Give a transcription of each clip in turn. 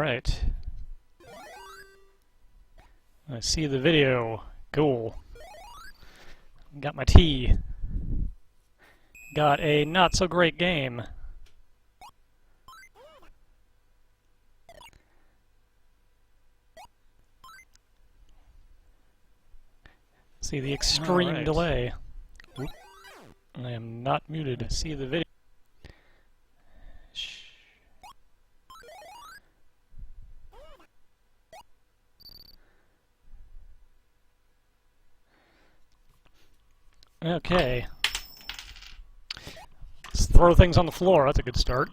Alright. I see the video. Cool. Got my tea. Got a not-so-great game. See the extreme delay. Oop. I am not muted. See the video. Shh. Okay. Let's throw things on the floor. That's a good start.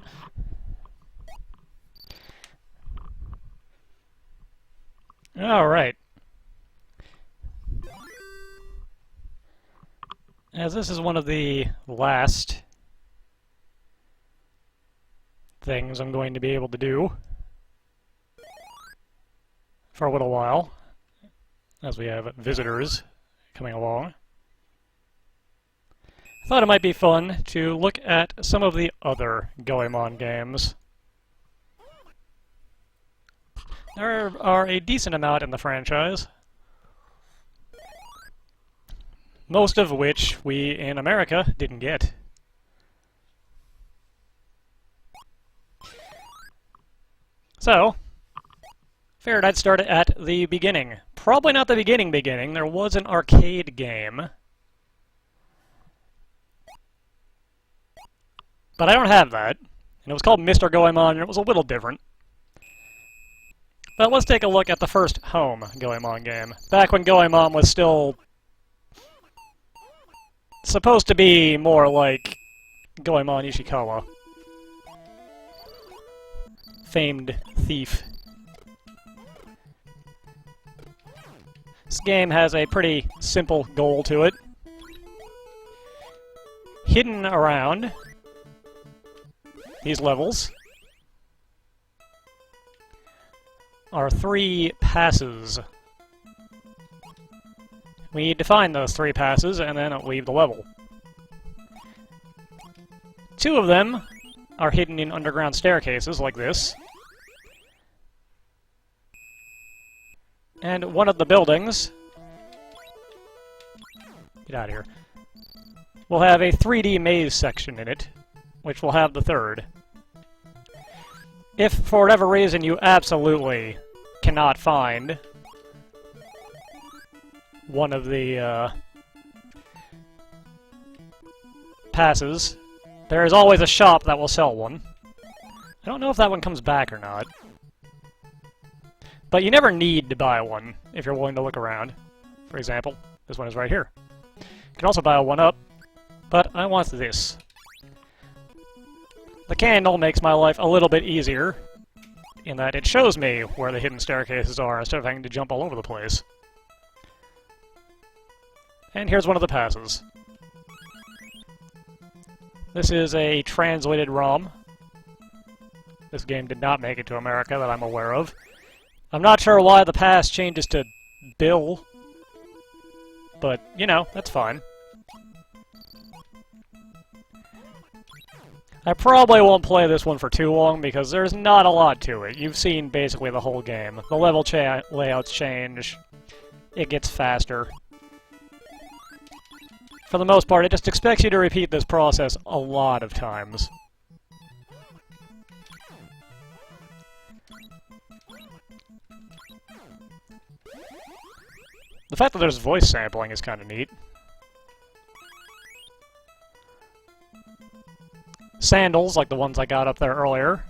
All right. As this is one of the last things I'm going to be able to do for a little while, as we have visitors coming along, I thought it might be fun to look at some of the other Goemon games. There are a decent amount in the franchise, most of which we in America didn't get. So, figured I'd start at the beginning. Probably not the beginning. There was an arcade game, but I don't have that. And it was called Mr. Goemon, and it was a little different. But let's take a look at the first home Goemon game. Back when Goemon was still supposed to be more like Goemon Ishikawa. Famed thief. This game has a pretty simple goal to it. Hidden around these levels are 3 passes. We need to find those 3 passes and then leave the level. 2 of them are hidden in underground staircases like this. And one of the buildings, get out of here, will have a 3D maze section in it, which will have the 3rd. If, for whatever reason, you absolutely cannot find one of the passes, there is always a shop that will sell one. I don't know if that one comes back or not. But you never need to buy one if you're willing to look around. For example, this one is right here. You can also buy a 1-up, but I want this. The candle makes my life a little bit easier, in that it shows me where the hidden staircases are instead of having to jump all over the place. And here's one of the passes. This is a translated ROM. This game did not make it to America that I'm aware of. I'm not sure why the pass changes to Bill, but, you know, that's fine. I probably won't play this one for too long because there's not a lot to it. You've seen basically the whole game. The level layouts change. It gets faster. For the most part, it just expects you to repeat this process a lot of times. The fact that there's voice sampling is kind of neat. Sandals, like the ones I got up there earlier,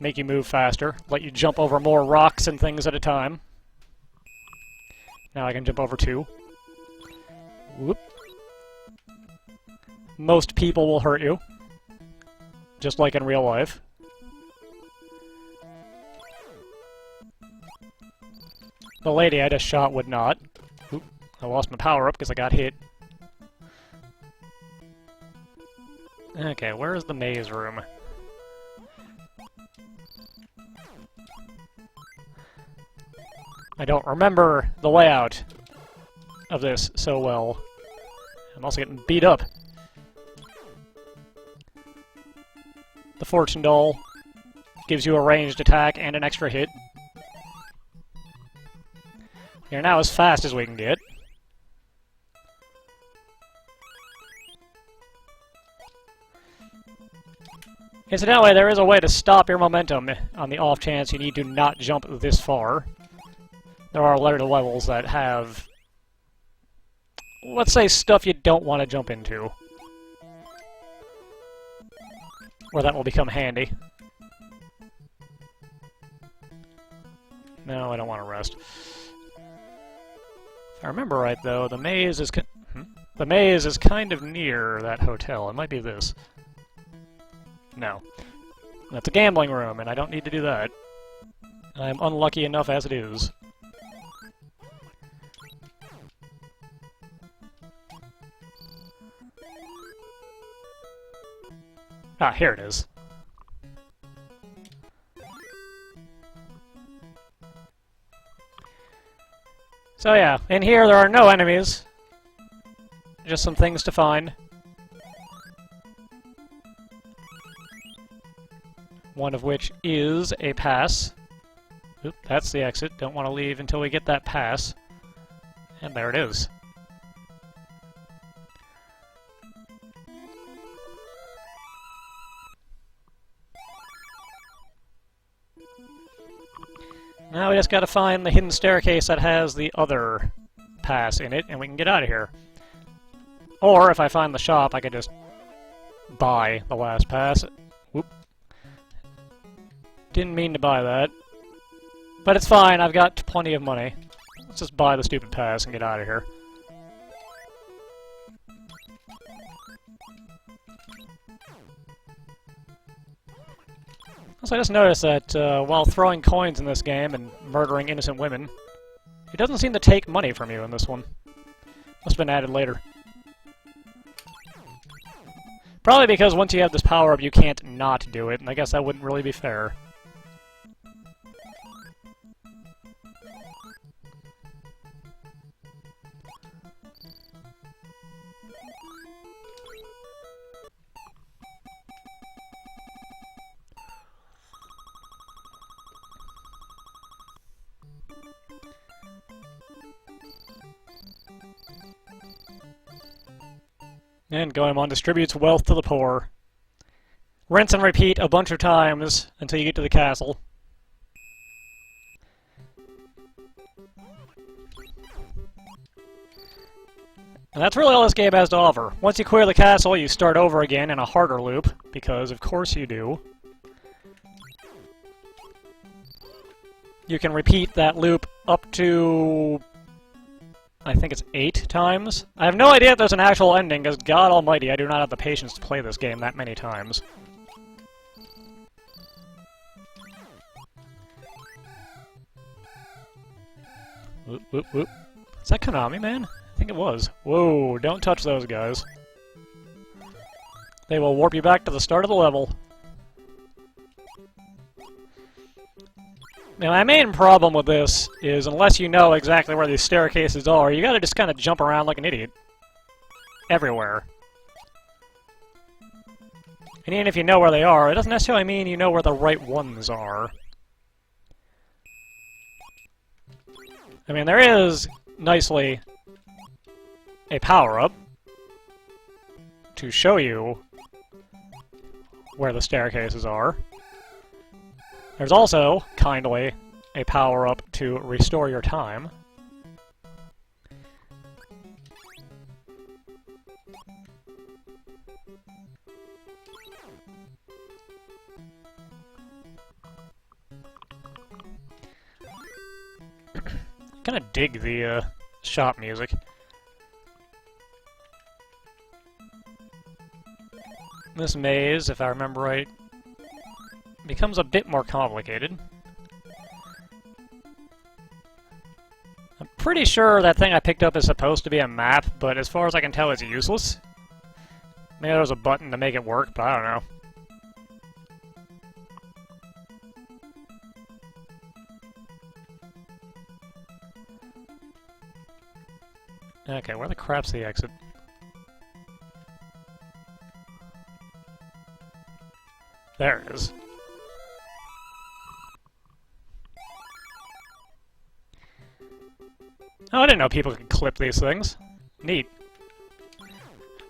make you move faster, let you jump over more rocks and things at a time. Now I can jump over 2. Whoop. Most people will hurt you, just like in real life. The lady I just shot would not. Oop, I lost my power-up because I got hit. Okay, where is the maze room? I don't remember the layout of this so well. I'm also getting beat up. The fortune doll. gives you a ranged attack and an extra hit. You're now as fast as we can get. Incidentally, there is a way to stop your momentum on the off chance you need to not jump this far. There are later levels that have, let's say, stuff you don't want to jump into. Where that will become handy. No, I don't want to rest. If I remember right, though, the maze is kind of near that hotel. It might be this. No. That's a gambling room, and I don't need to do that. I'm unlucky enough as it is. Ah, here it is. So yeah, in here there are no enemies. Just some things to find. One of which is a pass. Oop, that's the exit. Don't want to leave until we get that pass. And there it is. Now we just gotta find the hidden staircase that has the other pass in it, and we can get out of here. Or, if I find the shop, I could just buy the last pass. Whoop. Didn't mean to buy that. But it's fine, I've got plenty of money. Let's just buy the stupid pass and get out of here. Also, I just noticed that while throwing coins in this game and murdering innocent women, it doesn't seem to take money from you in this one. Must have been added later. Probably because once you have this power-up, you can't not do it, and I guess that wouldn't really be fair. And Goemon distributes wealth to the poor. Rinse and repeat a bunch of times until you get to the castle. And that's really all this game has to offer. Once you clear the castle, you start over again in a harder loop, because of course you do. You can repeat that loop up to, I think it's 8 times. I have no idea if there's an actual ending, because God almighty, I do not have the patience to play this game that many times. Whoop, whoop, whoop. Is that Konami, man? I think it was. Whoa, don't touch those guys. They will warp you back to the start of the level. Now, my main problem with this is, unless you know exactly where these staircases are, you gotta just kind of jump around like an idiot. Everywhere. And even if you know where they are, it doesn't necessarily mean you know where the right ones are. I mean, there is, nicely, a power-up to show you where the staircases are. There's also, kindly, a power-up to restore your time. Kinda dig the shop music. This maze, if I remember right, becomes a bit more complicated. I'm pretty sure that thing I picked up is supposed to be a map, but as far as I can tell, it's useless. Maybe there's a button to make it work, but I don't know. Okay, where the crap's the exit? There it is. Oh, I didn't know people could clip these things. Neat.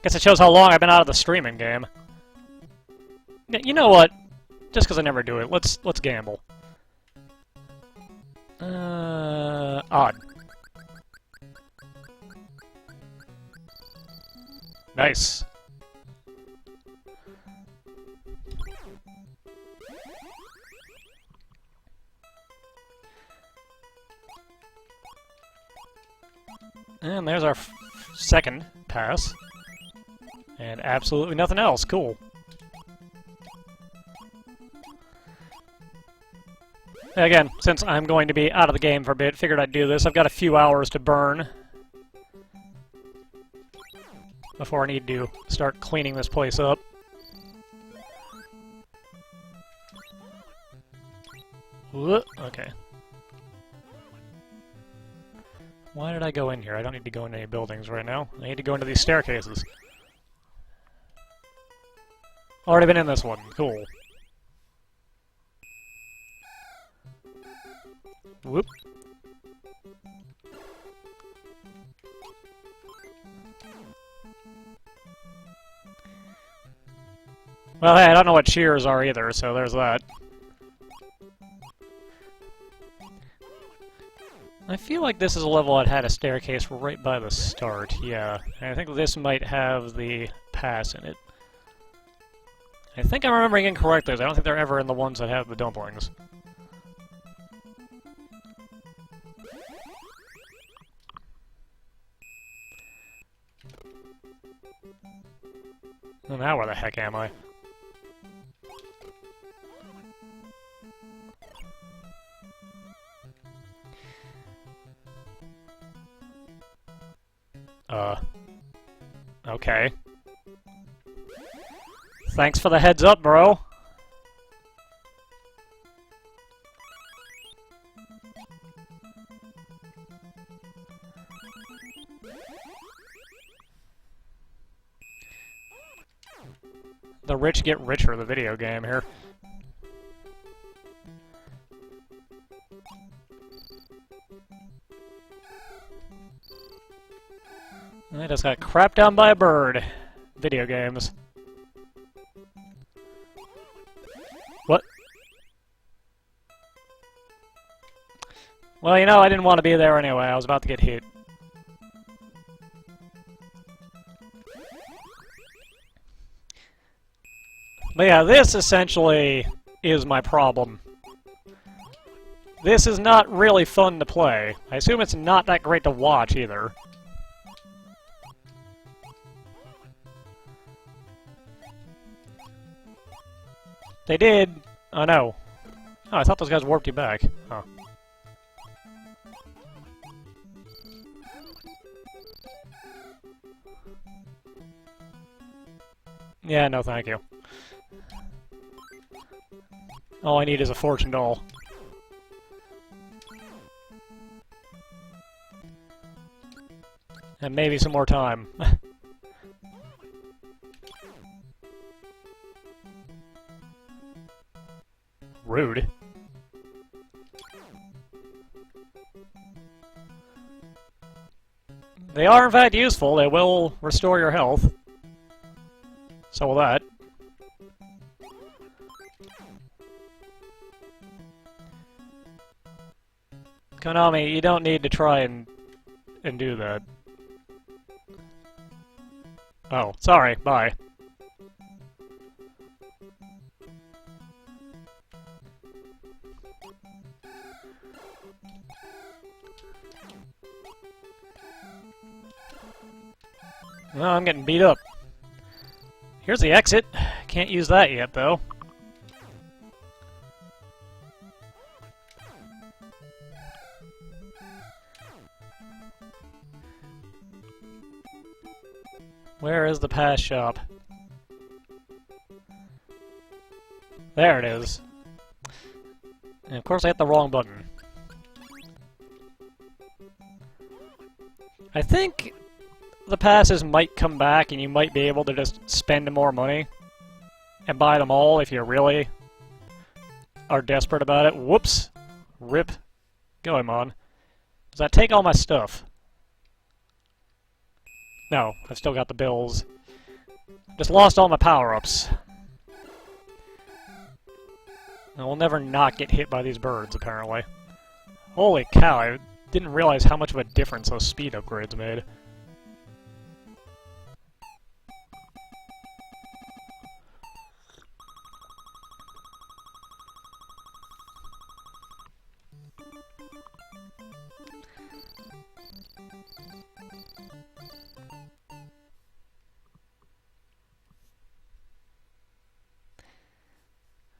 Guess it shows how long I've been out of the streaming game. You know what? Just because I never do it, let's gamble. Odd. Nice. And there's our second pass. And absolutely nothing else. Cool. Again, since I'm going to be out of the game for a bit, figured I'd do this. I've got a few hours to burn before I need to start cleaning this place up. Okay. Why did I go in here? I don't need to go into any buildings right now. I need to go into these staircases. Already been in this one. Cool. Whoop. Well, hey, I don't know what cheers are either, so there's that. I feel like this is a level that had a staircase right by the start, yeah. And I think this might have the pass in it. I think I'm remembering incorrectly, I don't think they're ever in the ones that have the dumplings. Well, now where the heck am I? Okay. Thanks for the heads up, bro. The rich get richer, the video game here. I just got crapped down by a bird. Video games. What? Well, you know, I didn't want to be there anyway. I was about to get hit. But yeah, this essentially is my problem. This is not really fun to play. I assume it's not that great to watch either. They did... Oh, no. Oh, I thought those guys warped you back. Huh. Yeah, no thank you. All I need is a fortune doll. And maybe some more time. Rude. They are in fact useful. They will restore your health. So will that. Konami, you don't need to try and do that. Oh, sorry. Bye. Well, I'm getting beat up. Here's the exit. Can't use that yet, though. Where is the pass shop? There it is. And of course I hit the wrong button. I think the passes might come back and you might be able to just spend more money and buy them all if you really are desperate about it. Whoops. Rip. Goemon. Does that take all my stuff? No, I've still got the bills. Just lost all my power-ups. I will never not get hit by these birds, apparently. Holy cow, I didn't realize how much of a difference those speed upgrades made.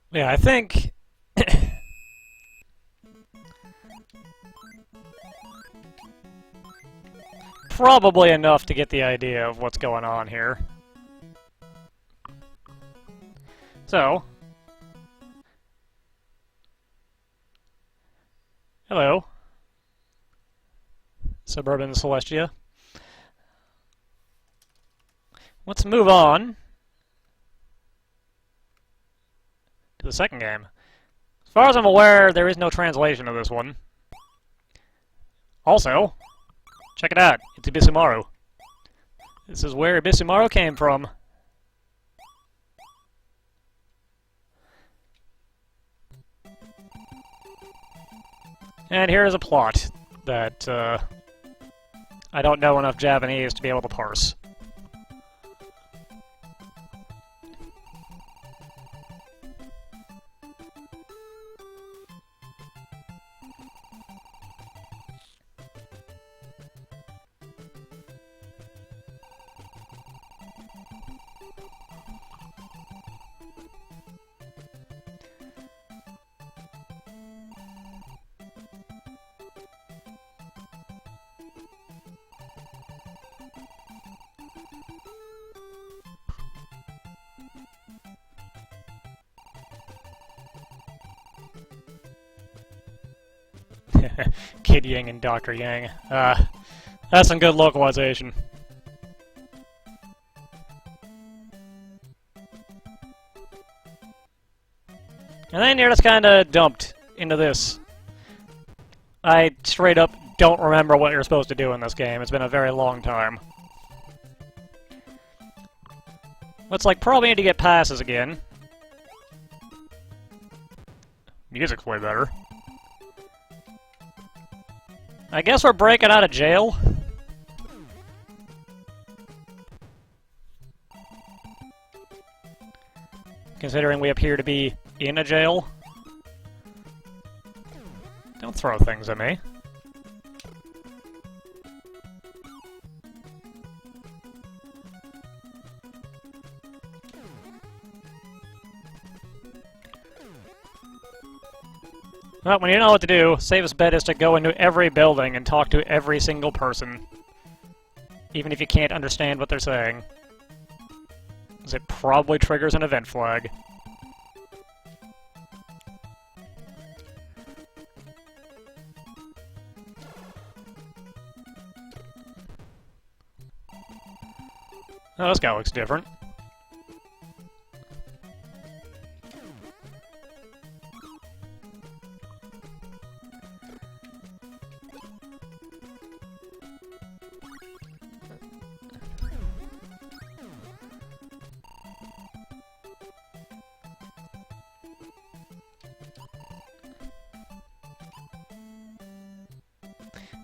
Yeah, I think... probably enough to get the idea of what's going on here. So... hello. Suburban Celestia. Let's move on to the second game. As far as I'm aware, there is no translation of this one. Also, check it out. It's Ibisumaru. This is where Ibisumaru came from. And here is a plot that I don't know enough Japanese to be able to parse. Kid Yang and Dr. Yang. That's some good localization. And then you're just kinda dumped into this. I straight up don't remember what you're supposed to do in this game. It's been a very long time. Looks like probably need to get passes again. Music's way better. I guess we're breaking out of jail. Considering we appear to be in a jail. Don't throw things at me. Well, when you know what to do, safest bet is to go into every building and talk to every single person. Even if you can't understand what they're saying. Because it probably triggers an event flag. Oh, this guy looks different.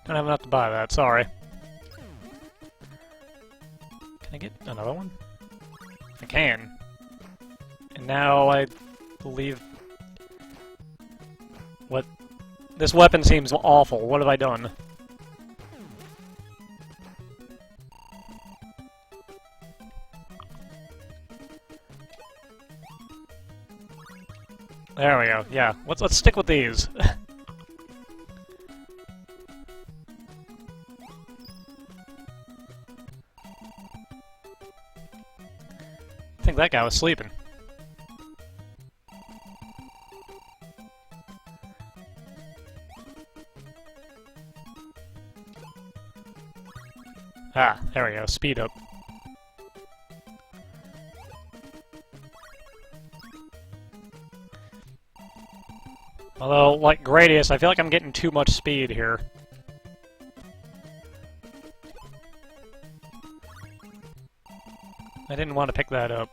Don't have enough to buy that, sorry. Can I get another one? I can. And now I believe... What? This weapon seems awful. What have I done? There we go. Yeah, let's stick with these. I think that guy was sleeping. Ah, there we go. Speed up. Although, like Gradius, I feel like I'm getting too much speed here. I didn't want to pick that up.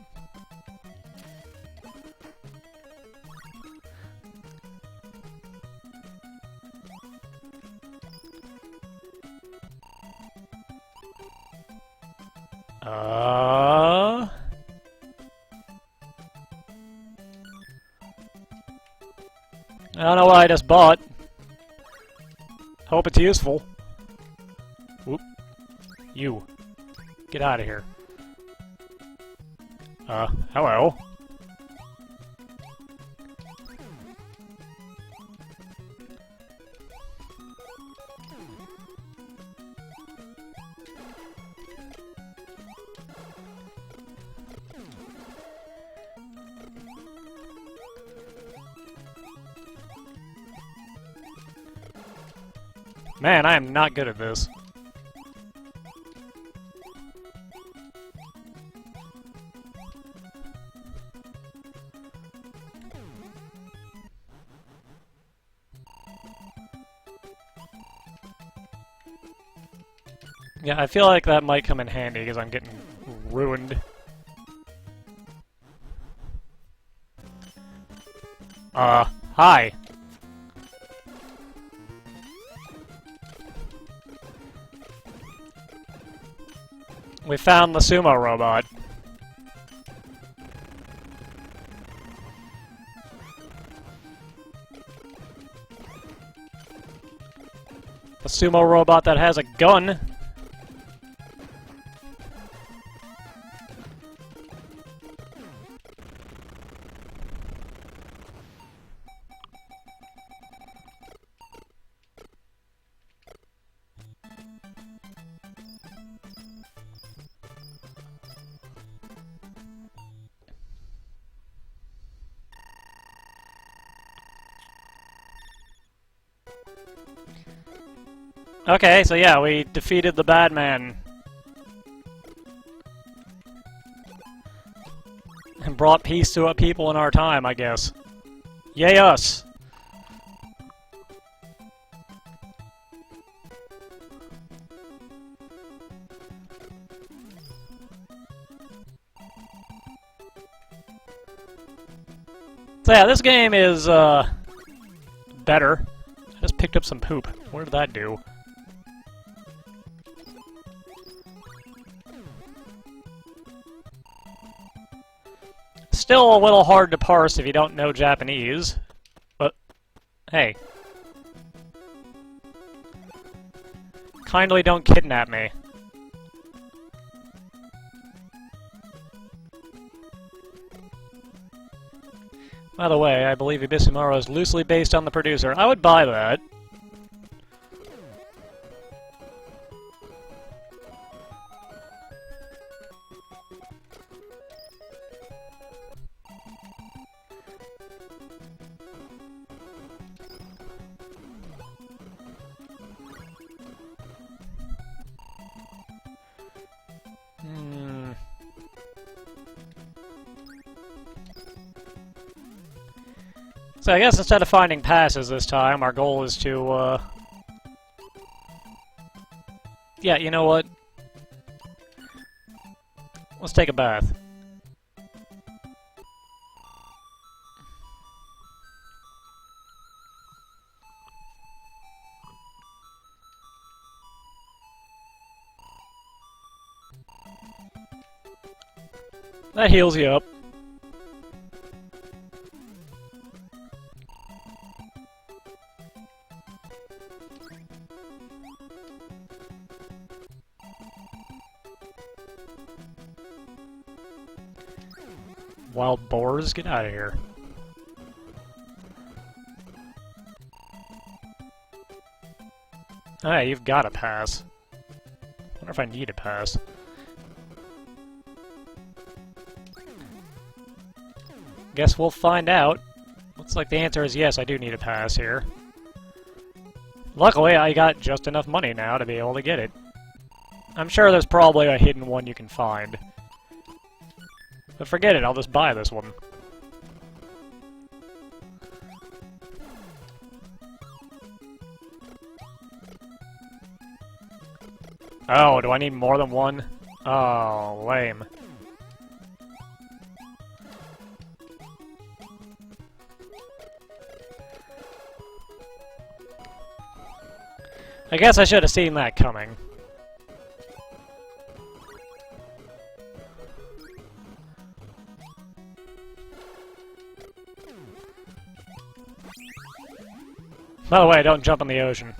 I don't know what I just bought. Hope it's useful. Whoop. You. Get out of here. Hello. Man, I am not good at this. Yeah, I feel like that might come in handy because I'm getting ruined. Hi. We found the sumo robot. The sumo robot that has a gun. Okay, so yeah, we defeated the bad man. And brought peace to a people in our time, I guess. Yay us! So yeah, this game is, better. I just picked up some poop. What did that do? Still a little hard to parse if you don't know Japanese, but hey. Kindly don't kidnap me. By the way, I believe Ibisumaru is loosely based on the producer. I would buy that. So I guess instead of finding passes this time, our goal is to, yeah, you know what? Let's take a bath. That heals you up. Wild boars, get out of here. Hey, you've got a pass. Wonder if I need a pass. Guess we'll find out. Looks like the answer is yes, I do need a pass here. Luckily, I got just enough money now to be able to get it. I'm sure there's probably a hidden one you can find. But forget it, I'll just buy this one. Oh, do I need more than one? Oh, lame. I guess I should have seen that coming. By the way, don't jump in the ocean.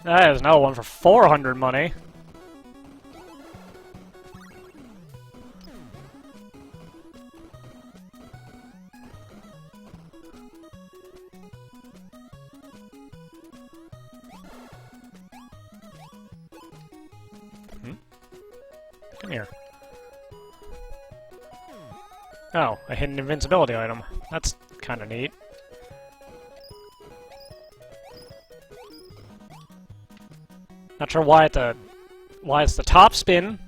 That is another one for 400 money. Come here. Oh, a hidden invincibility item. That's kind of neat. Not sure why it's the top spin.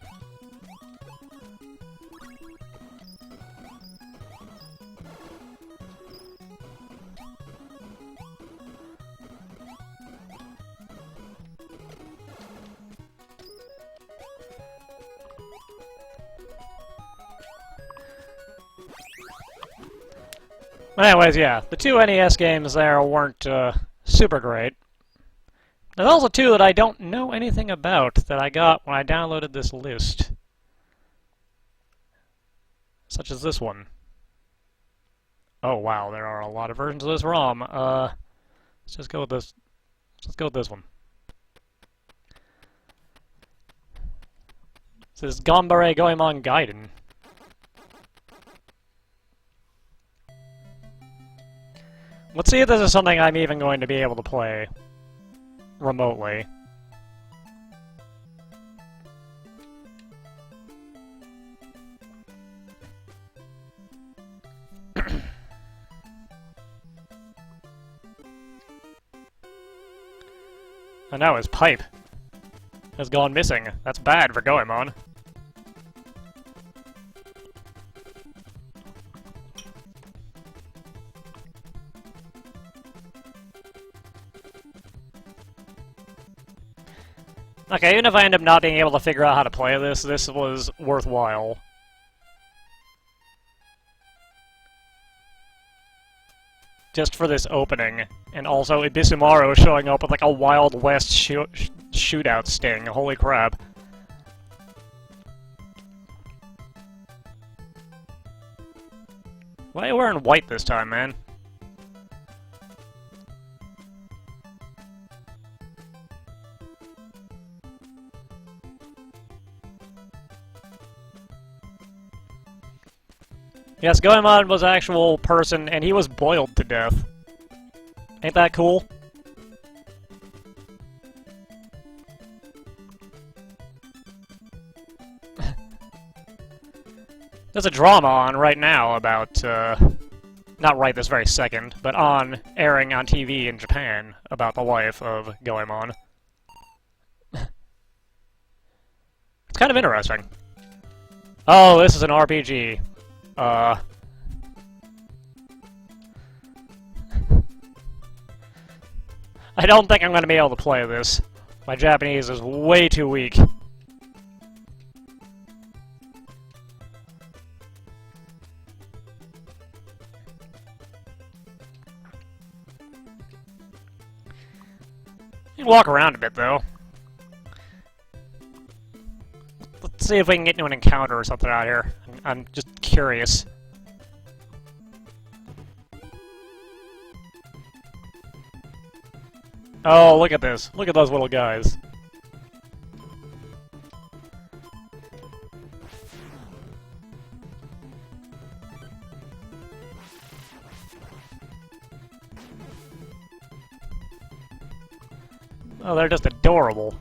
But anyways, yeah, the two NES games there weren't super great. There's also two that I don't know anything about that I got when I downloaded this list. Such as this one. Oh wow, there are a lot of versions of this ROM. Let's just go with this. Let's go with this one. This is Goemon Gaiden. Let's see if this is something I'm even going to be able to play remotely. And now his pipe has gone missing. That's bad for Goemon. Okay, even if I end up not being able to figure out how to play this, this was worthwhile. Just for this opening. And also Ibisumaru showing up with like a Wild West shootout sting. Holy crap. Why are you wearing white this time, man? Yes, Goemon was an actual person, and he was boiled to death. Ain't that cool? There's a drama on right now about, not right this very second, but airing on TV in Japan about the life of Goemon. It's kind of interesting. Oh, this is an RPG. I don't think I'm going to be able to play this. My Japanese is way too weak. You can walk around a bit, though. Let's see if we can get into an encounter or something out here. I'm just curious. Oh, look at this. Look at those little guys. Oh, they're just adorable.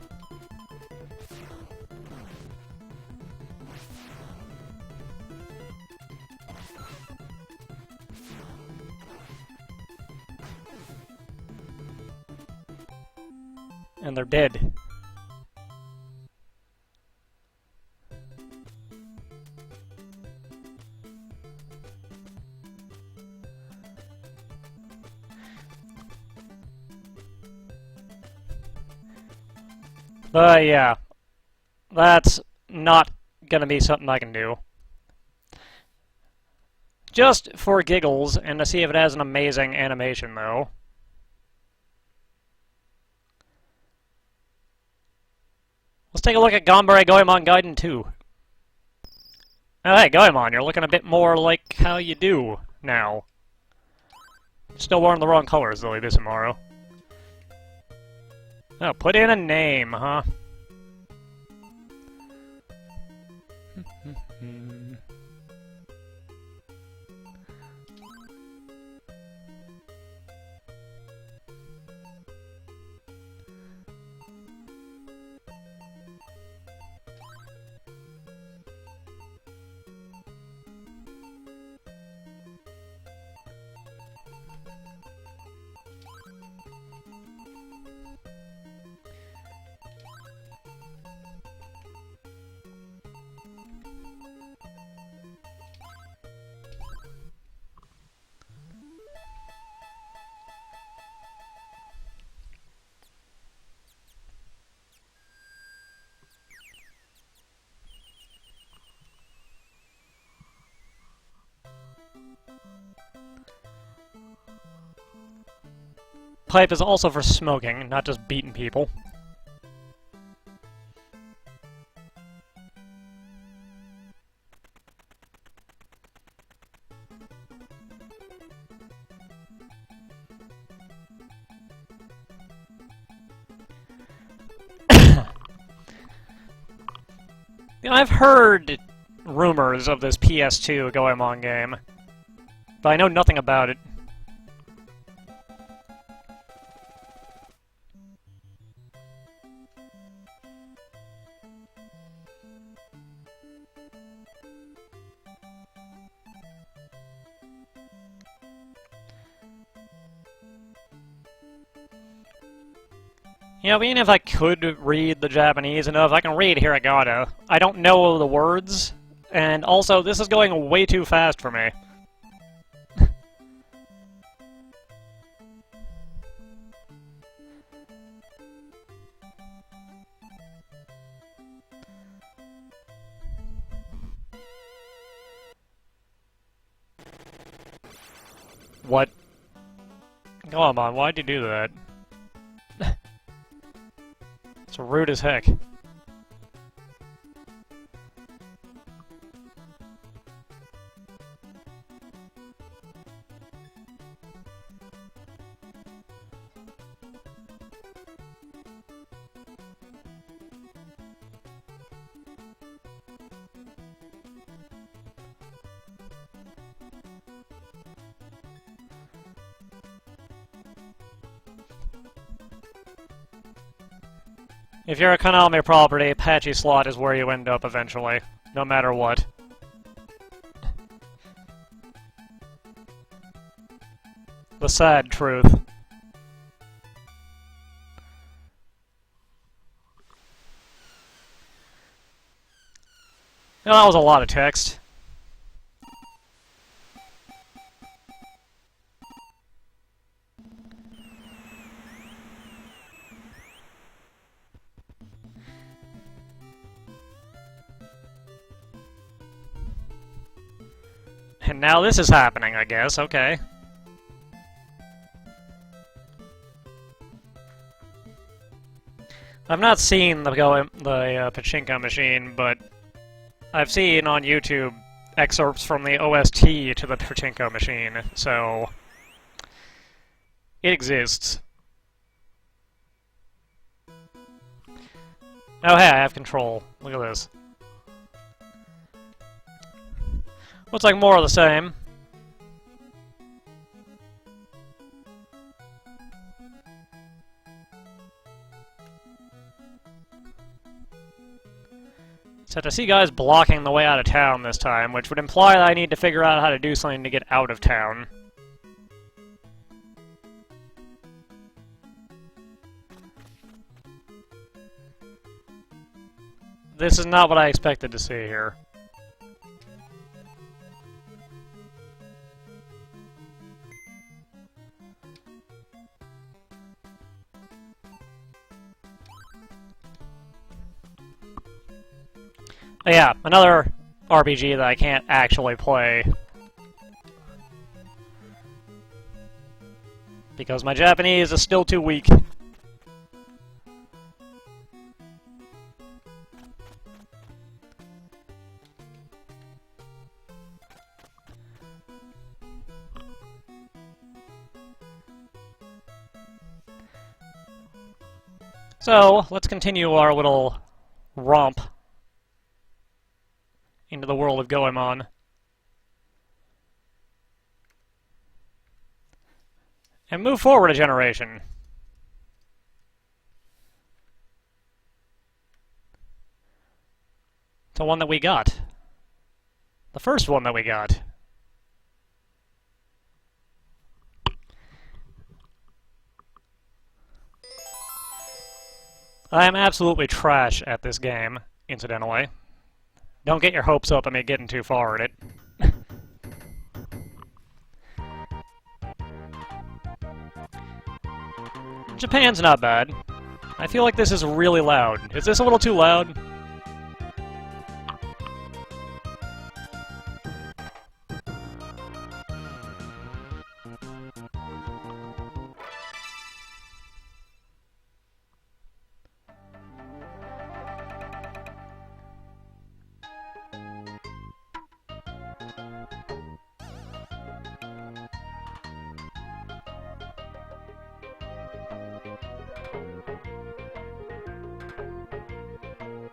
And they're dead. Yeah. That's not gonna be something I can do. Just for giggles, and to see if it has an amazing animation, though. Let's take a look at Ganbare Goemon Gaiden 2. Oh, hey, Goemon, you're looking a bit more like how you do now. Still wearing the wrong colors, though, this tomorrow. Oh, put in a name, huh? Pipe is also for smoking, not just beating people. I've heard rumors of this PS2 Goemon game, but I know nothing about it. Yeah, but even if I could read the Japanese enough, I can read hiragana. I don't know the words, and also, this is going way too fast for me. What? Come on, why'd you do that? It's rude as heck. If you're a Konami property, Patchy Slot is where you end up eventually, no matter what. The sad truth. Well, that was a lot of text. And now this is happening, I guess. Okay. I've not seen the pachinko machine, but I've seen on YouTube excerpts from the OST to the pachinko machine, so it exists. Oh hey, I have control. Look at this. Looks like more of the same. So to see guys blocking the way out of town this time, which would imply that I need to figure out how to do something to get out of town. This is not what I expected to see here. Yeah, another RPG that I can't actually play Because my Japanese is still too weak. So, let's continue our little romp into the world of Goemon. And move forward a generation. To one that we got. The first one that we got. I am absolutely trash at this game, incidentally. Don't get your hopes up at me getting too far at it. Japan's not bad. I feel like this is really loud. Is this a little too loud?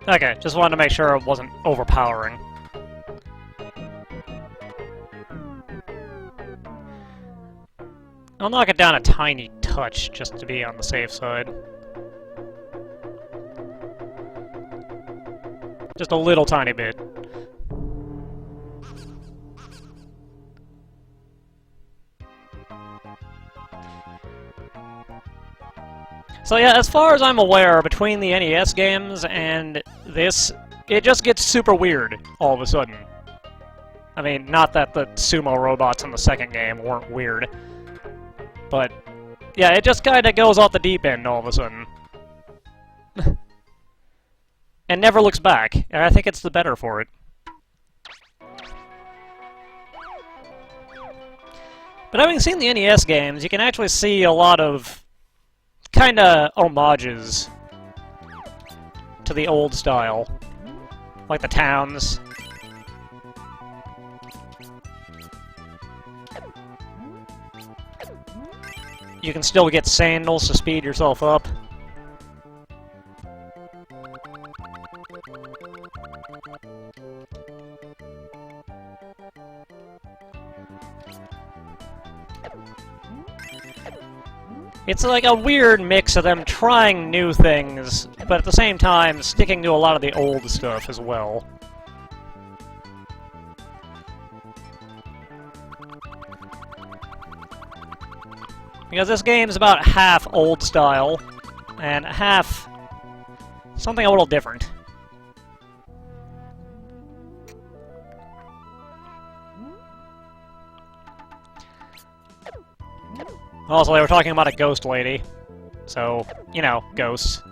Okay, just wanted to make sure it wasn't overpowering. I'll knock it down a tiny touch, just to be on the safe side. Just a little tiny bit. So yeah, as far as I'm aware, between the NES games and this, it just gets super weird all of a sudden. I mean, not that the sumo robots in the second game weren't weird, but yeah, it just kinda goes off the deep end all of a sudden. And never looks back, and I think it's the better for it. But having seen the NES games, you can actually see a lot of kinda homages to the old style. Like the towns. You can still get sandals to speed yourself up. It's like a weird mix of them trying new things, but at the same time sticking to a lot of the old stuff as well. Because this game's about half old style, and half something a little different. Also, they were talking about a ghost lady. So, you know, ghosts.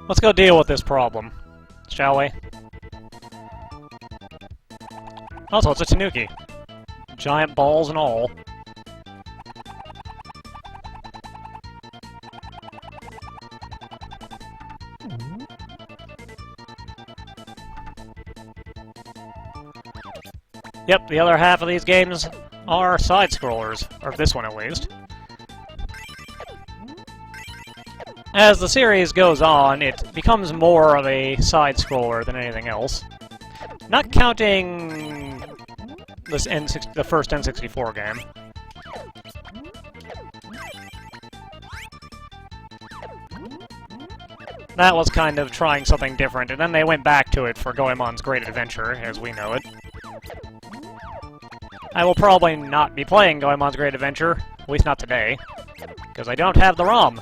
Let's go deal with this problem, shall we? Also, it's a tanuki. Giant balls and all. Yep, the other half of these games are side-scrollers, or this one at least. As the series goes on, it becomes more of a side-scroller than anything else. Not counting this the first N64 game. That was kind of trying something different, and then they went back to it for Goemon's Great Adventure, as we know it. I will probably not be playing Goemon's Great Adventure, at least not today, because I don't have the ROM.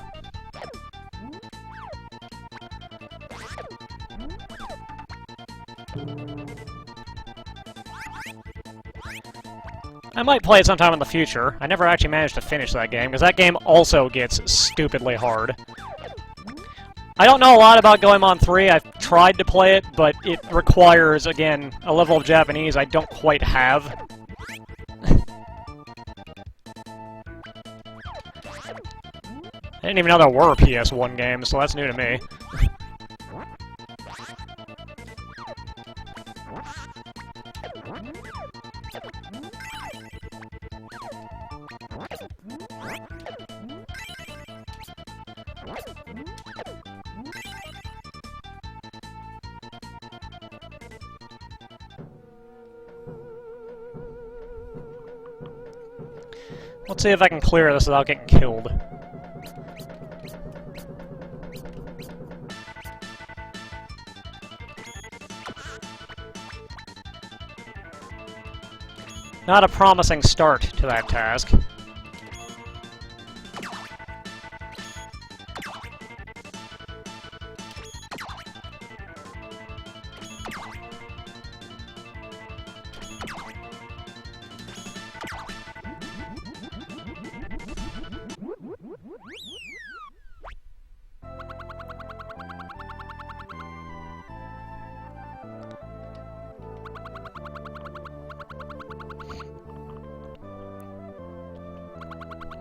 I might play it sometime in the future. I never actually managed to finish that game, because that game also gets stupidly hard. I don't know a lot about Goemon 3. I've tried to play it, but it requires, again, a level of Japanese I don't quite have. I didn't even know there were PS1 games, so that's new to me. Let's see if I can clear this without getting killed. Not a promising start to that task.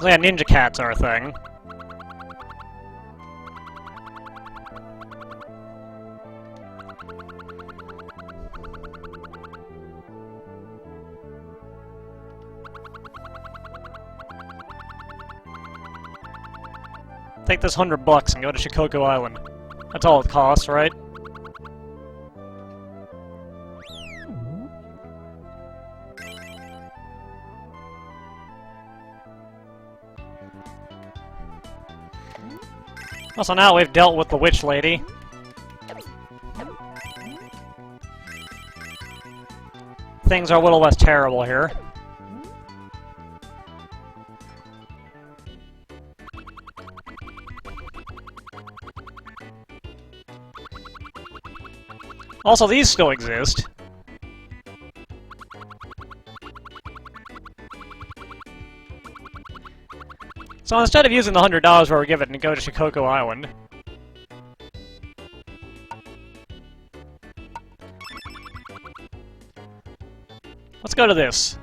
Yeah, ninja cats are a thing. Take this $100 and go to Shikoku Island. That's all it costs, right? Also, now we've dealt with the witch lady. Things are a little less terrible here. Also, these still exist. So instead of using the $100 where we give it and go to Shikoku Island... let's go to this.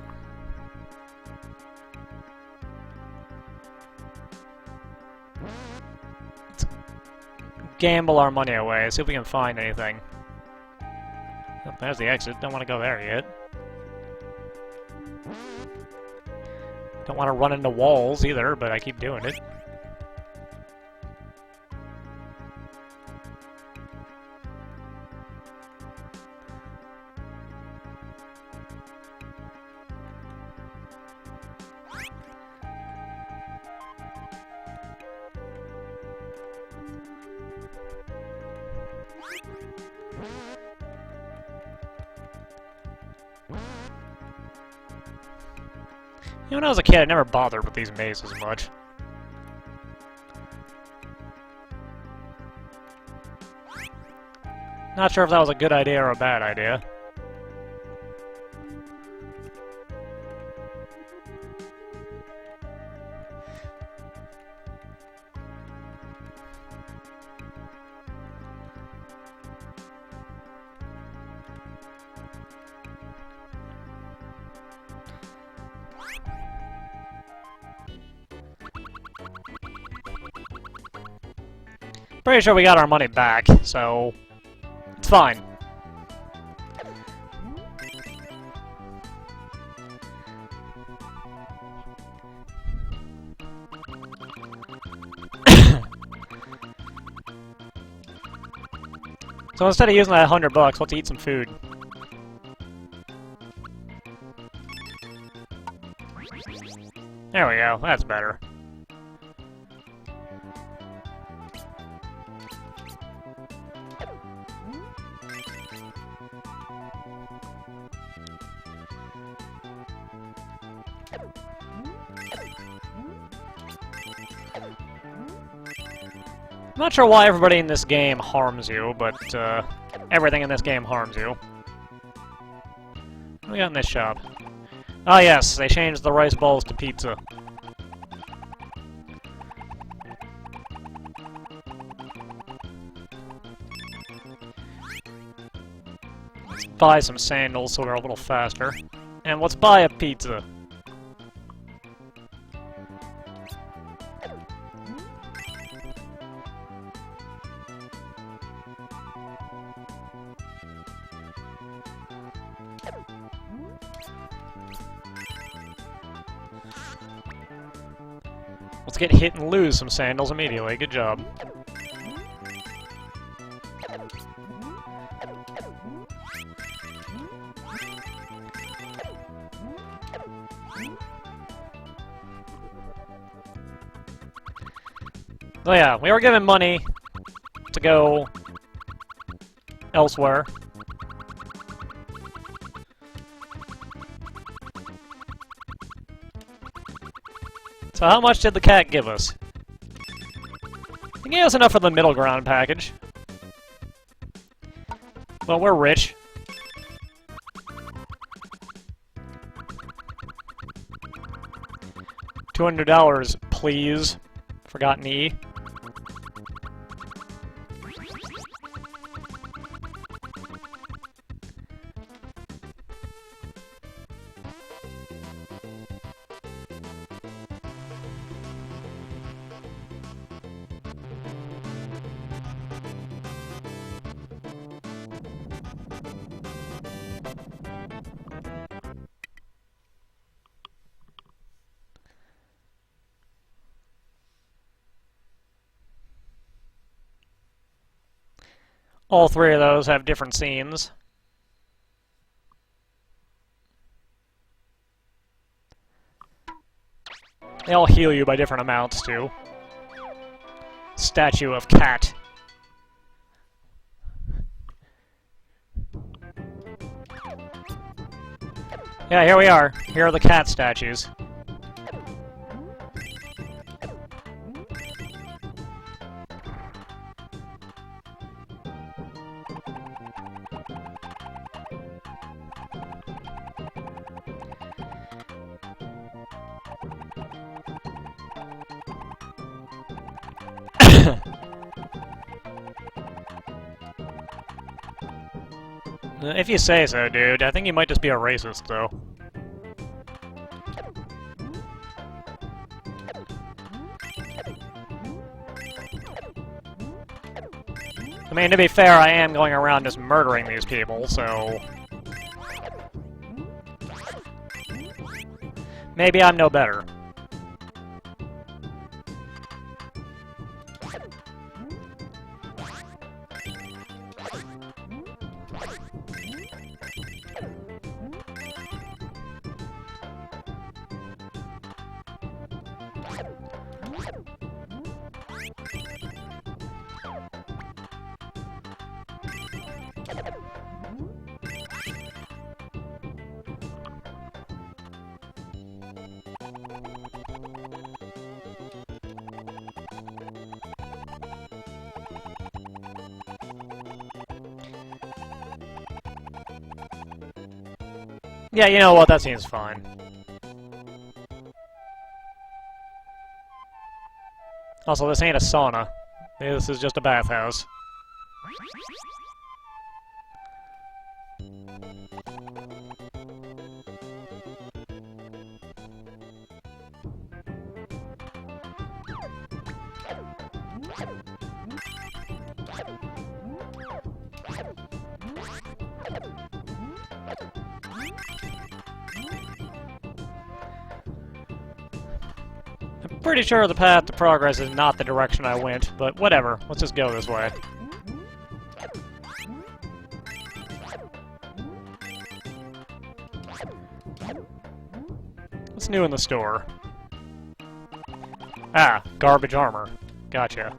Let's gamble our money away, see if we can find anything. Oh, there's the exit. Don't want to go there yet. Don't want to run into walls either, but I keep doing it. You know, when I was a kid, I never bothered with these mazes much. Not sure if that was a good idea or a bad idea. Pretty sure we got our money back, so it's fine. So instead of using that $100, let's eat some food. There we go, that's better. I'm not sure why everybody in this game harms you, but everything in this game harms you. What do we got in this shop? Ah yes, they changed the rice balls to pizza. Buy some sandals so we're a little faster. And let's buy a pizza. Let's get hit and lose some sandals immediately. Good job. Oh yeah, we were given money to go elsewhere. So how much did the cat give us? He gave us enough for the middle ground package. Well, we're rich. $200, please. Forgotten E. All three of those have different scenes. They all heal you by different amounts, too. Statue of cat. Yeah, here we are. Here are the cat statues. If you say so, dude. I think you might just be a racist, though. I mean, to be fair, I am going around just murdering these people, so... maybe I'm no better. Yeah, you know what? That seems fine. Also, this ain't a sauna. This is just a bathhouse. Pretty sure the path to progress is not the direction I went, but whatever. Let's just go this way. What's new in the store? Ah, garbage armor. Gotcha.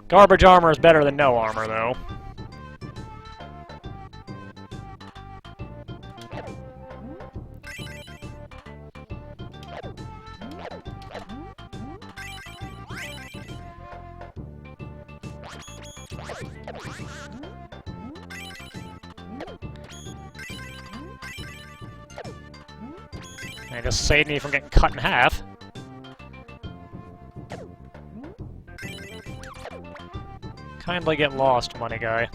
Garbage armor is better than no armor, though. And just saved me from getting cut in half. Kindly get lost, money guy.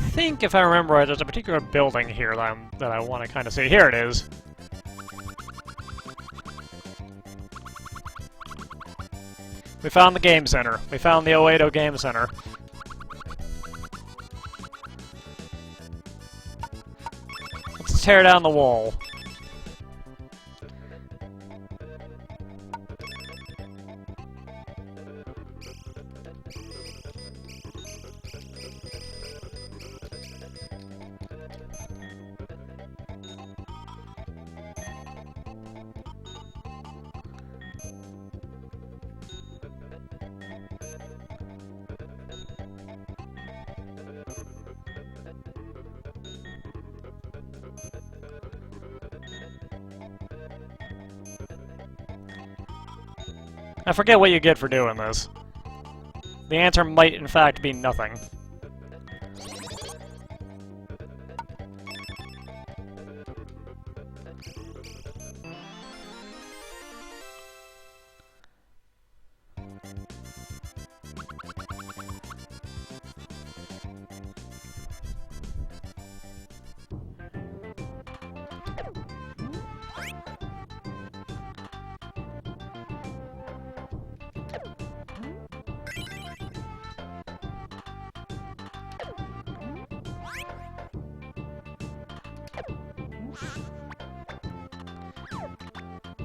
I think, if I remember right, there's a particular building here that I want to kind of see. Here it is. We found the game center. We found the Oedo Game Center. Let's tear down the wall. I forget what you get for doing this. The answer might, in fact, be nothing.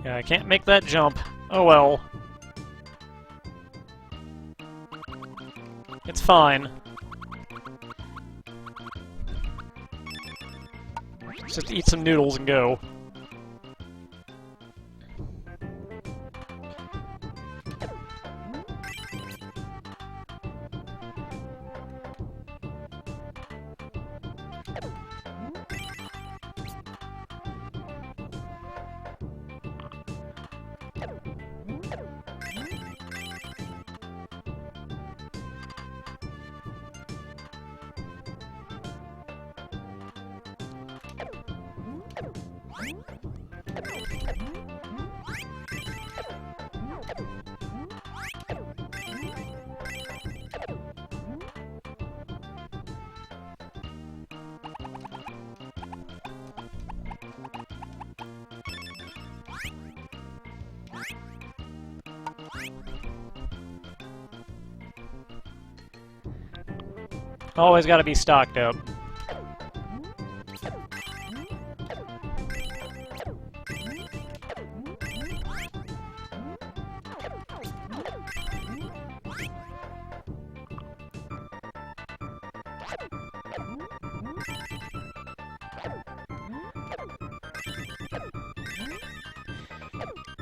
Yeah, I can't make that jump. Oh well. It's fine. Just eat some noodles and go. Always gotta be stocked up.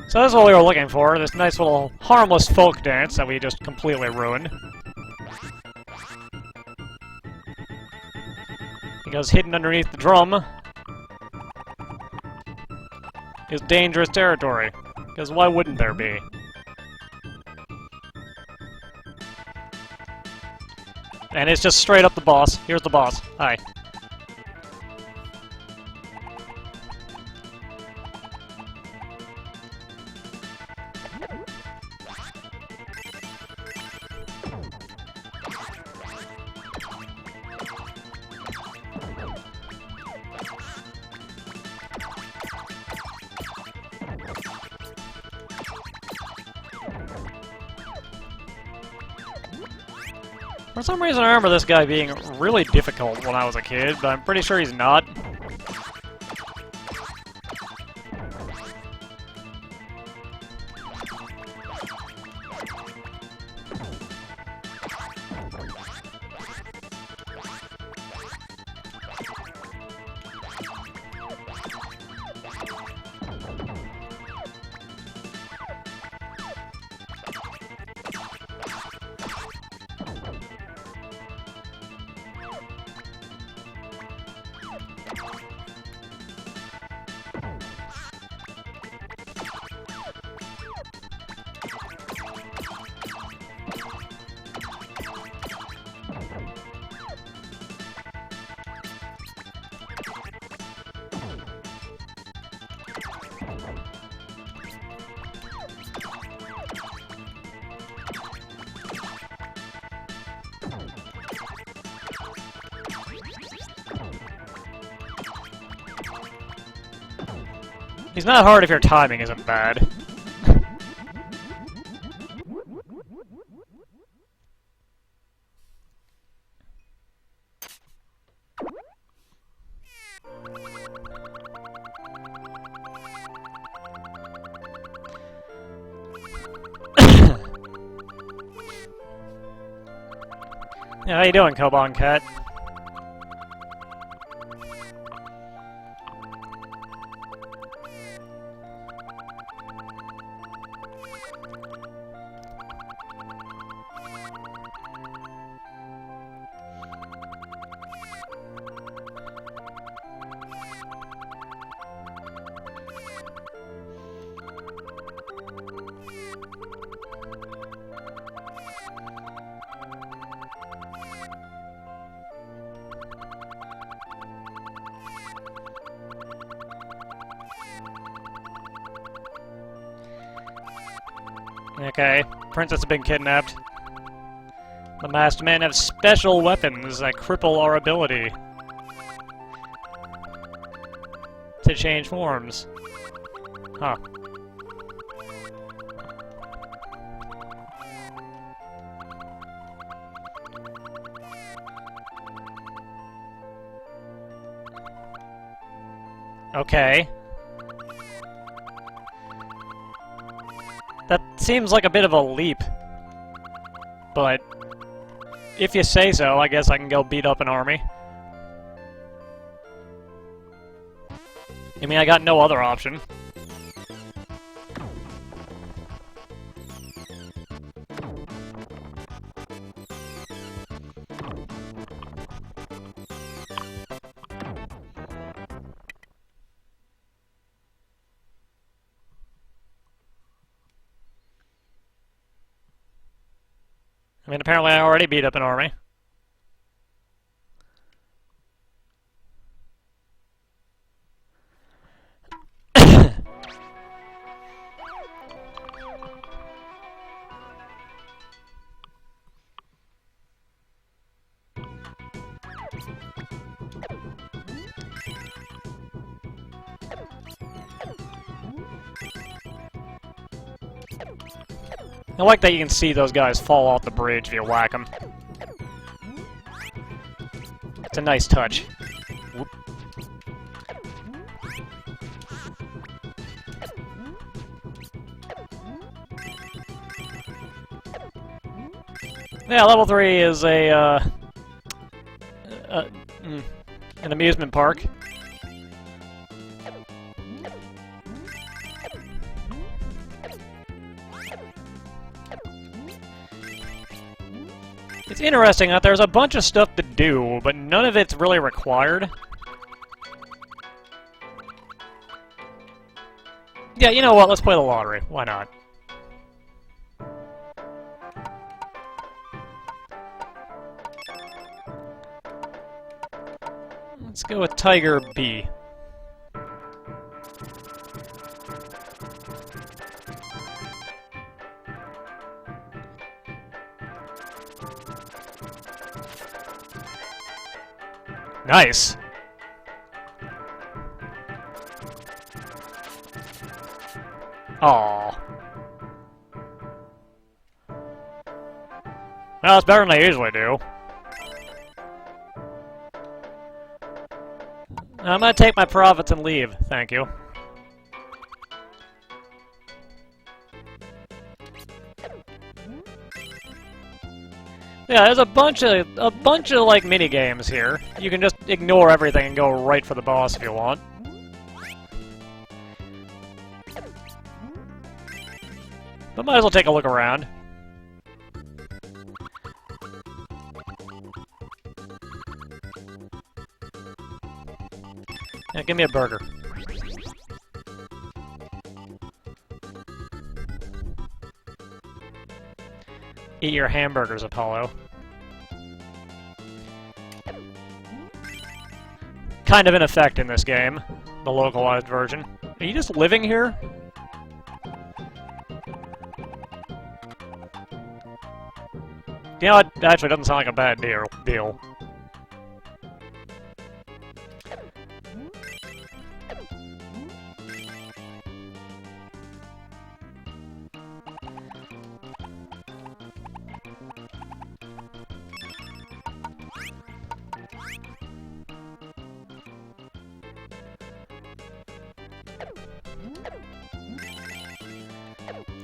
So this is what we were looking for, this nice little harmless folk dance that we just completely ruined. Because hidden underneath the drum is dangerous territory. Because why wouldn't there be? And it's just straight up the boss. Here's the boss. Hi. For some reason I remember this guy being really difficult when I was a kid, but I'm pretty sure he's not. He's not hard if your timing isn't bad. Yeah, how you doing, Koban Cat? Okay, Princess has been kidnapped. The masked men have special weapons that cripple our ability to change forms. Huh. Okay. That seems like a bit of a leap. But if you say so, I guess I can go beat up an army. I mean, I got no other option. I mean, apparently I already beat up an army. I like that you can see those guys fall off the bridge if you whack them. It's a nice touch. Whoop. Yeah, level 3 is an amusement park. It's interesting that there's a bunch of stuff to do, but none of it's really required. Yeah, you know what? Let's play the lottery. Why not? Let's go with Tiger B. Nice! Aww. Well, it's better than I usually do. I'm gonna take my profits and leave, thank you. Yeah, there's a bunch of like mini games here. You can just ignore everything and go right for the boss if you want. But might as well take a look around. Yeah, give me a burger. Eat your hamburgers, Apollo. Kind of in effect in this game, the localized version. Are you just living here? You know, it actually doesn't sound like a bad deal.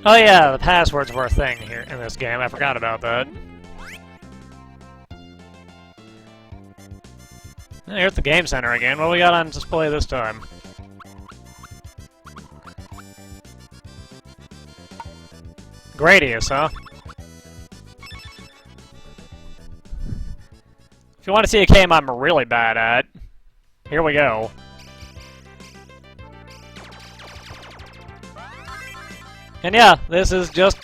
Oh yeah, the passwords were a thing here in this game. I forgot about that. Here's the game center again. What do we got on display this time? Gradius, huh? If you want to see a game I'm really bad at, here we go. And yeah, this is just...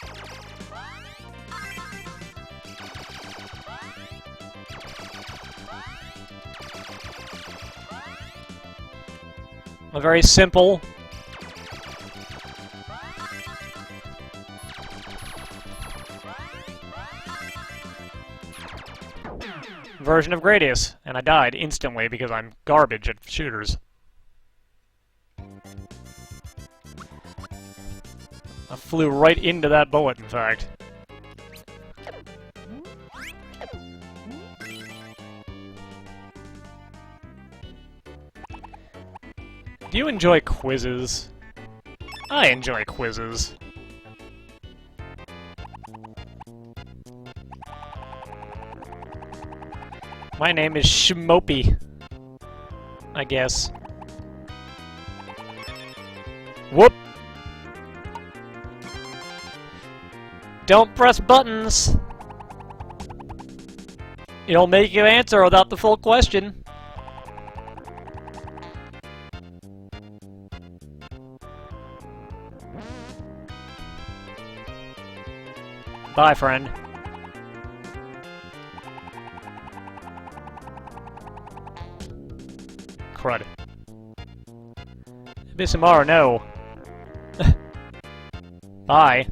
a very simple... version of Gradius, and I died instantly because I'm garbage at shooters. I flew right into that bullet, in fact. Do you enjoy quizzes? I enjoy quizzes. My name is Shmopey, I guess. Whoop! Don't press buttons! It'll make you answer without the full question. Bye, friend. Crud. Bissamara, no. Bye.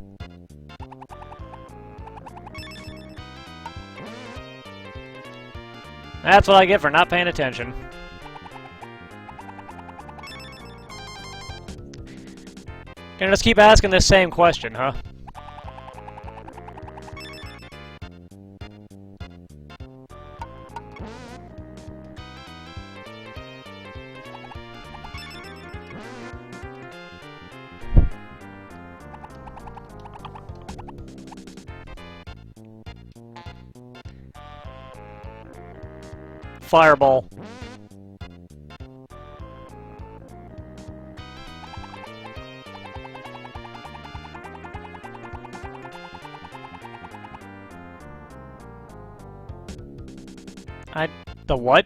That's what I get for not paying attention. Gonna just keep asking this same question, huh? Fireball. The what?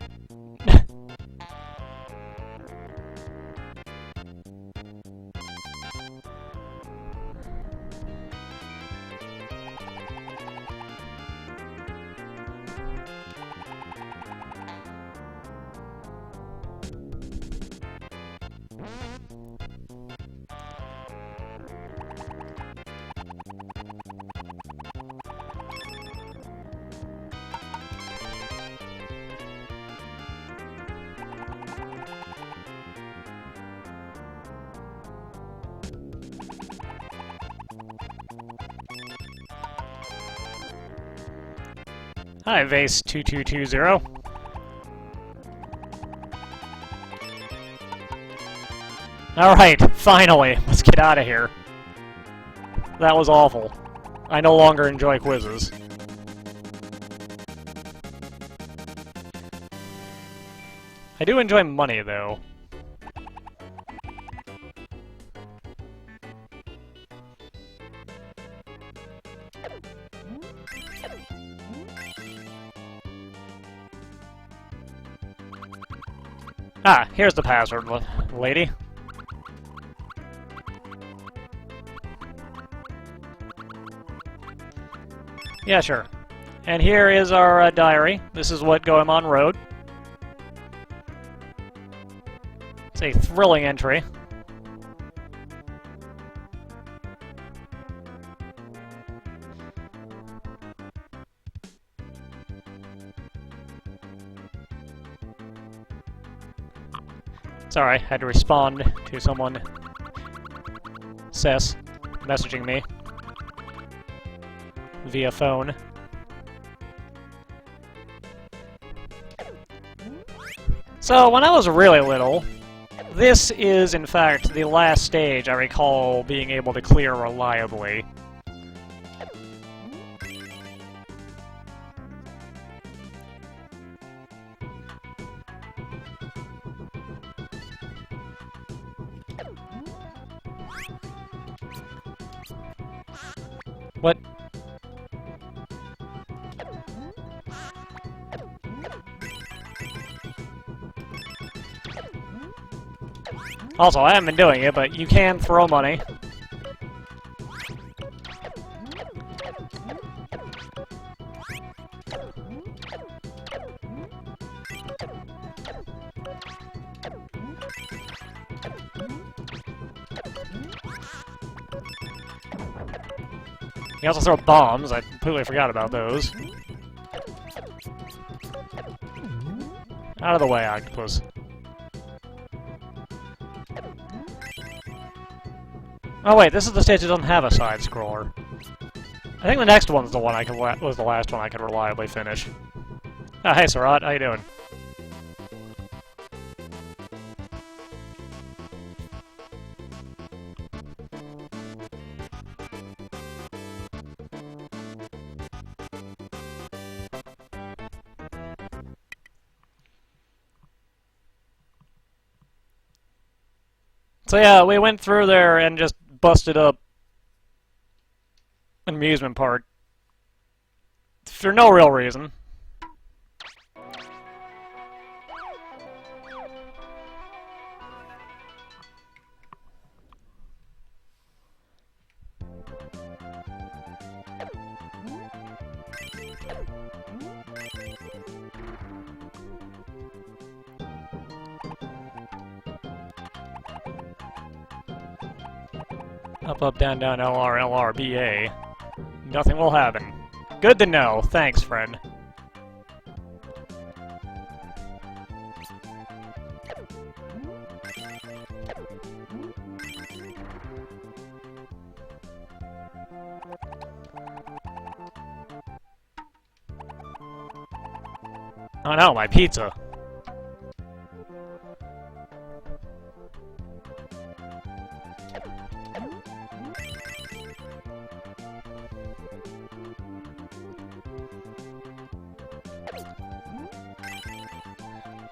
Hi, Vase2220. Alright, finally! Let's get out of here. That was awful. I no longer enjoy quizzes. I do enjoy money, though. Ah, here's the password, lady. Yeah, sure. And here is our diary. This is what Goemon wrote. It's a thrilling entry. Sorry, I had to respond to someone, Cess, messaging me via phone. So, when I was really little, this is, in fact, the last stage I recall being able to clear reliably. What? Also, I haven't been doing it, but you can throw money. You also throw bombs. I completely forgot about those. Out of the way, octopus. Oh wait, this is the stage that doesn't have a side scroller. I think the next one's the one I could was the last one I could reliably finish. Oh, hey Sarat, how you doing? So yeah, we went through there and just busted up an amusement park for no real reason. Up, up, down, down, LR, LR, BA. Nothing will happen. Good to know. Thanks, friend. Oh no, my pizza.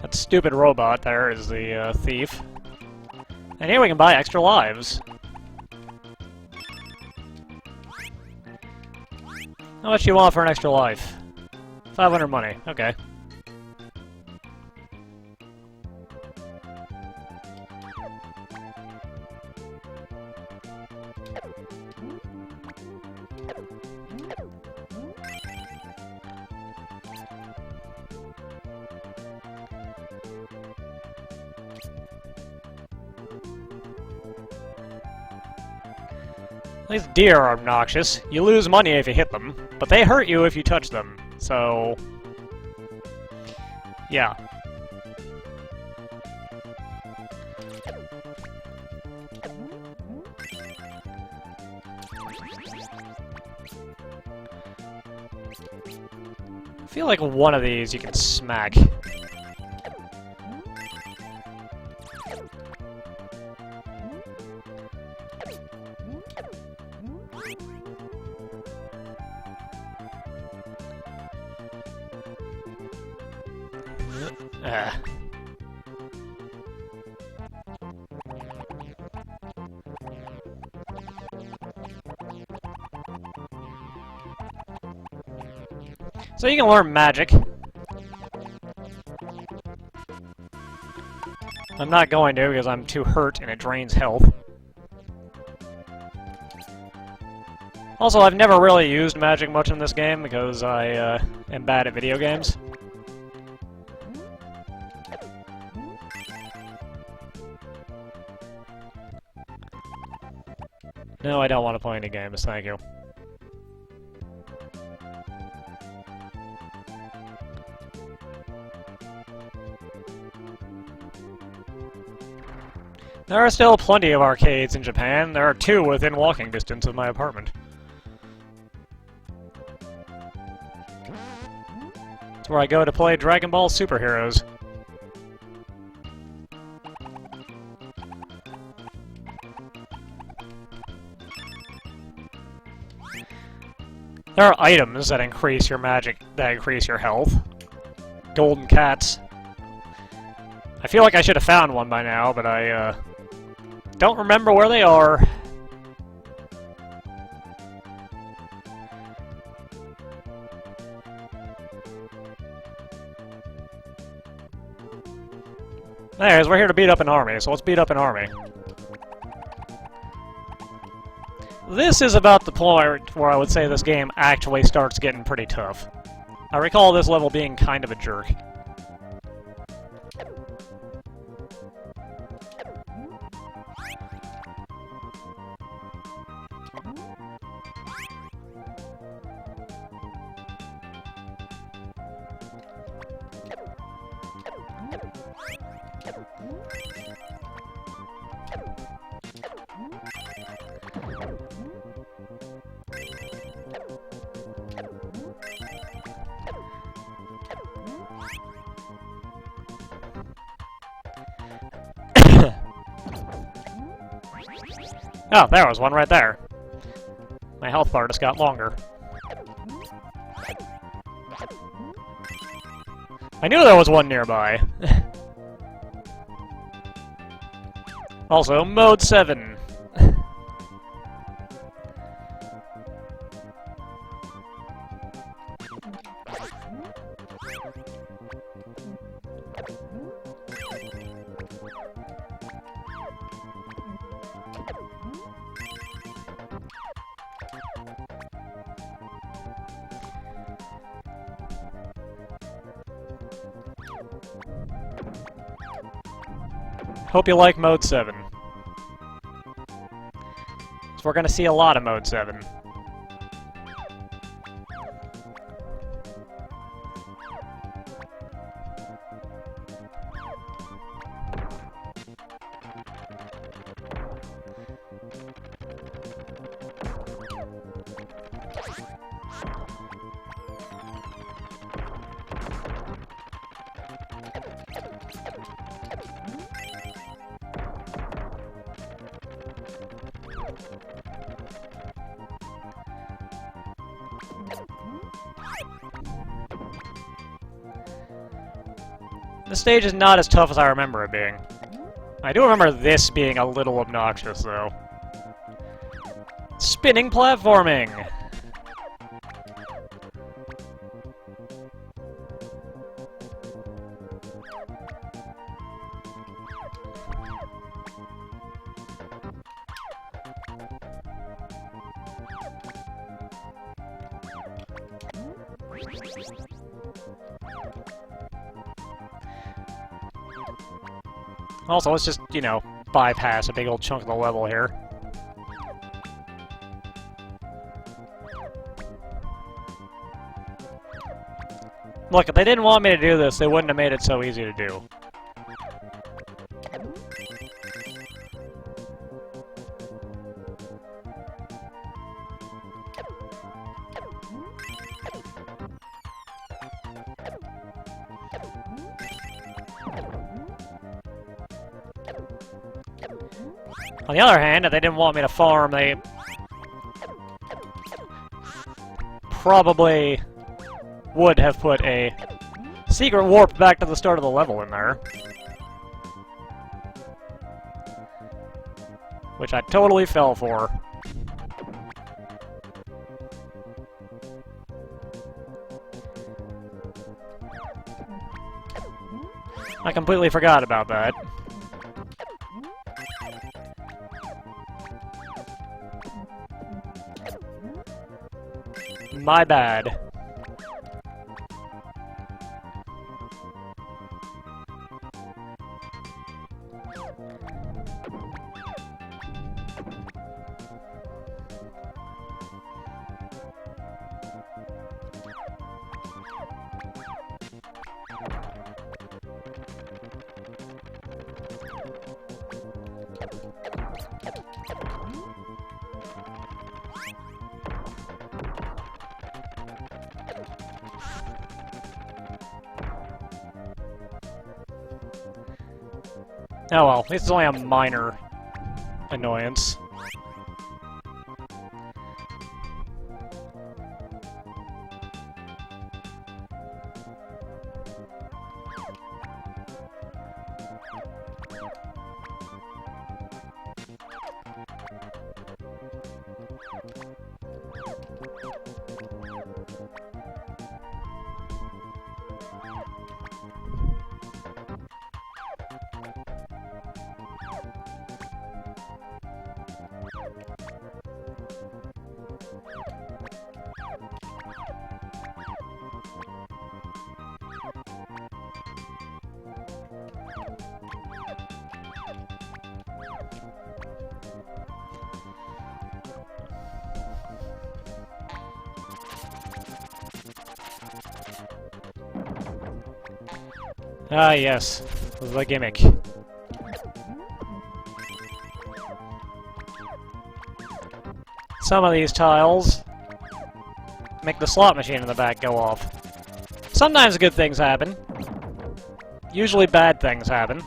That stupid robot there is the thief. And here we can buy extra lives. How much do you want for an extra life? 500 money, okay. These deer are obnoxious. You lose money if you hit them, but they hurt you if you touch them, so... yeah. I feel like one of these you can smack. So you can learn magic. I'm not going to because I'm too hurt and it drains health. Also, I've never really used magic much in this game because I am bad at video games. No, I don't want to play any games, thank you. There are still plenty of arcades in Japan. There are 2 within walking distance of my apartment. That's where I go to play Dragon Ball Superheroes. There are items that increase your magic, that increase your health. Golden cats. I feel like I should have found one by now, but I, don't remember where they are. Anyways, we're here to beat up an army, so let's beat up an army. This is about the point where I would say this game actually starts getting pretty tough. I recall this level being kind of a jerk. Oh, there was one right there. My health bar just got longer. I knew there was one nearby. Also, Mode 7. Hope you like Mode 7. So we're gonna see a lot of Mode 7. This stage is not as tough as I remember it being. I do remember this being a little obnoxious, though. Spinning platforming! Also, let's just, you know, bypass a big old chunk of the level here. Look, if they didn't want me to do this, they wouldn't have made it so easy to do. On the other hand, if they didn't want me to farm, they probably would have put a secret warp back to the start of the level in there. Which I totally fell for. I completely forgot about that. My bad. Oh well, this is only a minor annoyance. Ah, yes. The gimmick. Some of these tiles make the slot machine in the back go off. Sometimes good things happen. Usually bad things happen.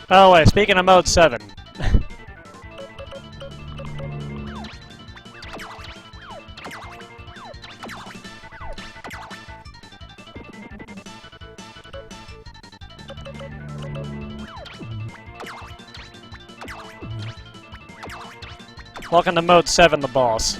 By the way, speaking of Mode 7... Welcome to Mode 7, the boss.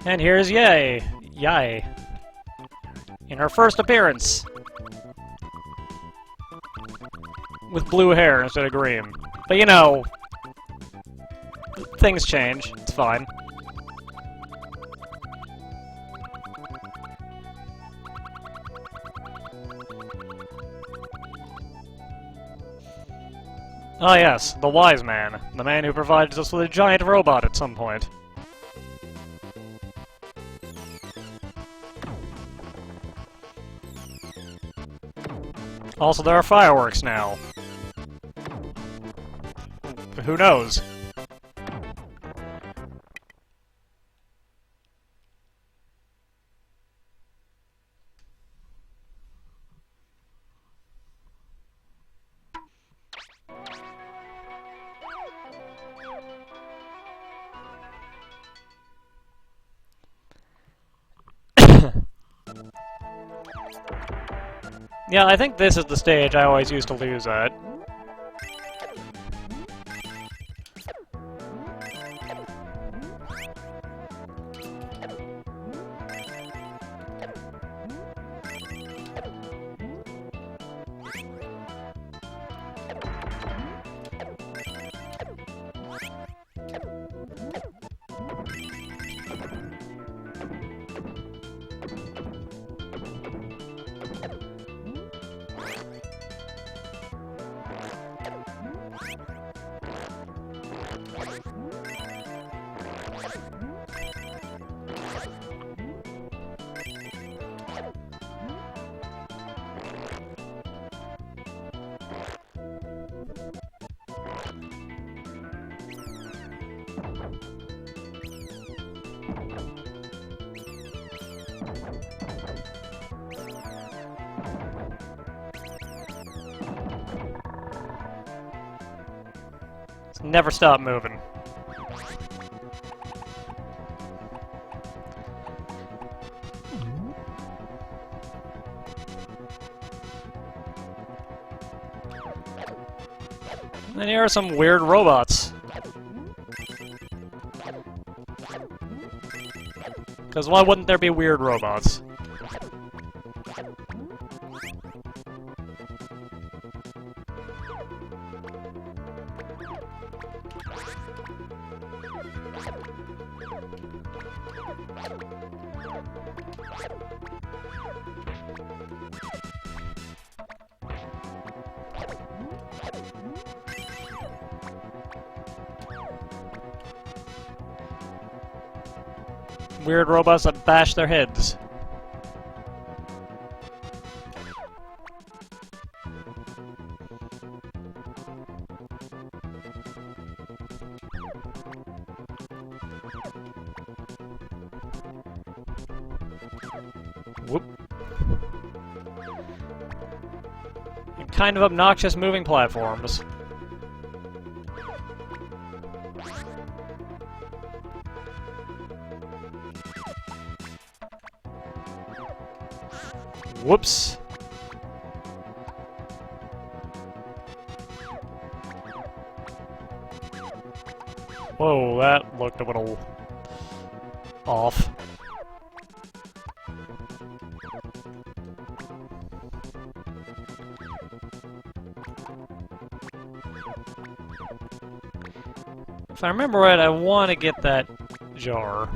And here's Yay! Yai. In her first appearance. With blue hair instead of green. But you know, things change. It's fine. Ah yes, the wise man. The man who provided us with a giant robot at some point. Also, there are fireworks now. But who knows? Yeah, I think this is the stage I always used to lose at. Never stop moving. And here are some weird robots. Because why wouldn't there be weird robots? Weird robots that bash their heads. kind of obnoxious moving platforms. Whoops. Whoa, that looked a little off. If I remember right, I want to get that jar.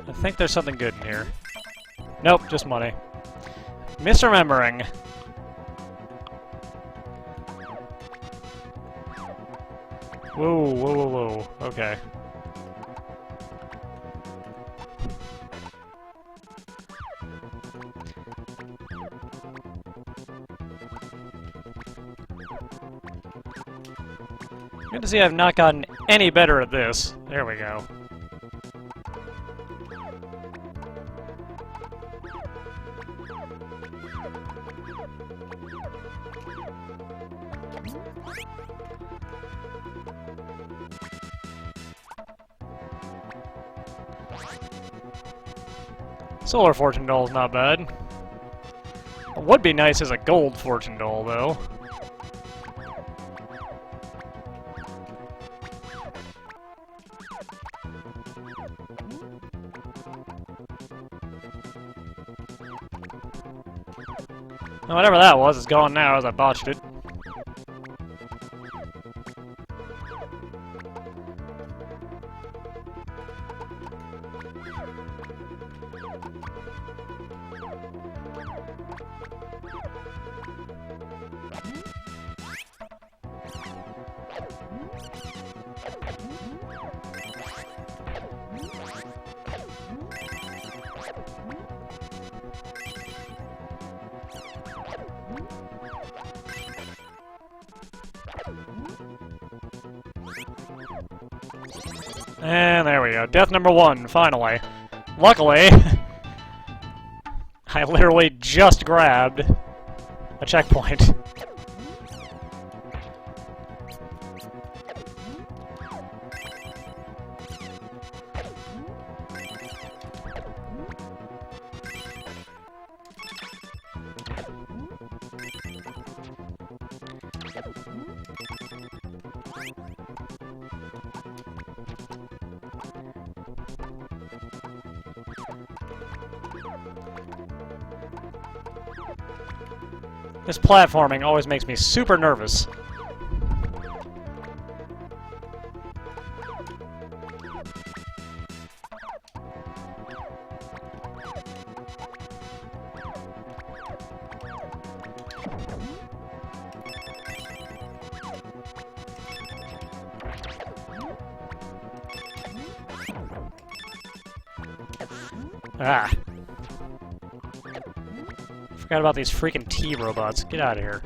I think there's something good in here. Nope, just money. Misremembering. Whoa, whoa, whoa, whoa. Okay. Good to see I've not gotten any better at this. There we go. Solar Fortune Doll's not bad. What would be nice is a gold Fortune Doll, though. Well, whatever that was is gone now, as I botched it. And there we go. Death number 1, finally. Luckily, I literally just grabbed a checkpoint. This platforming always makes me super nervous. Ah. Forgot about these freaking T-robots. Get out of here.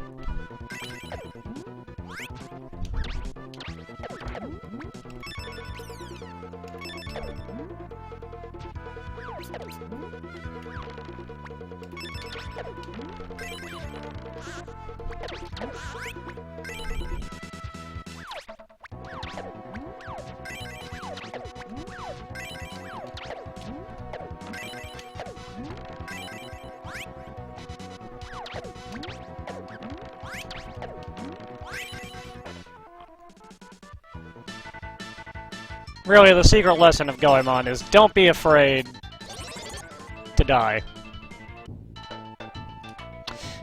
Really, the secret lesson of Goemon is don't be afraid to die.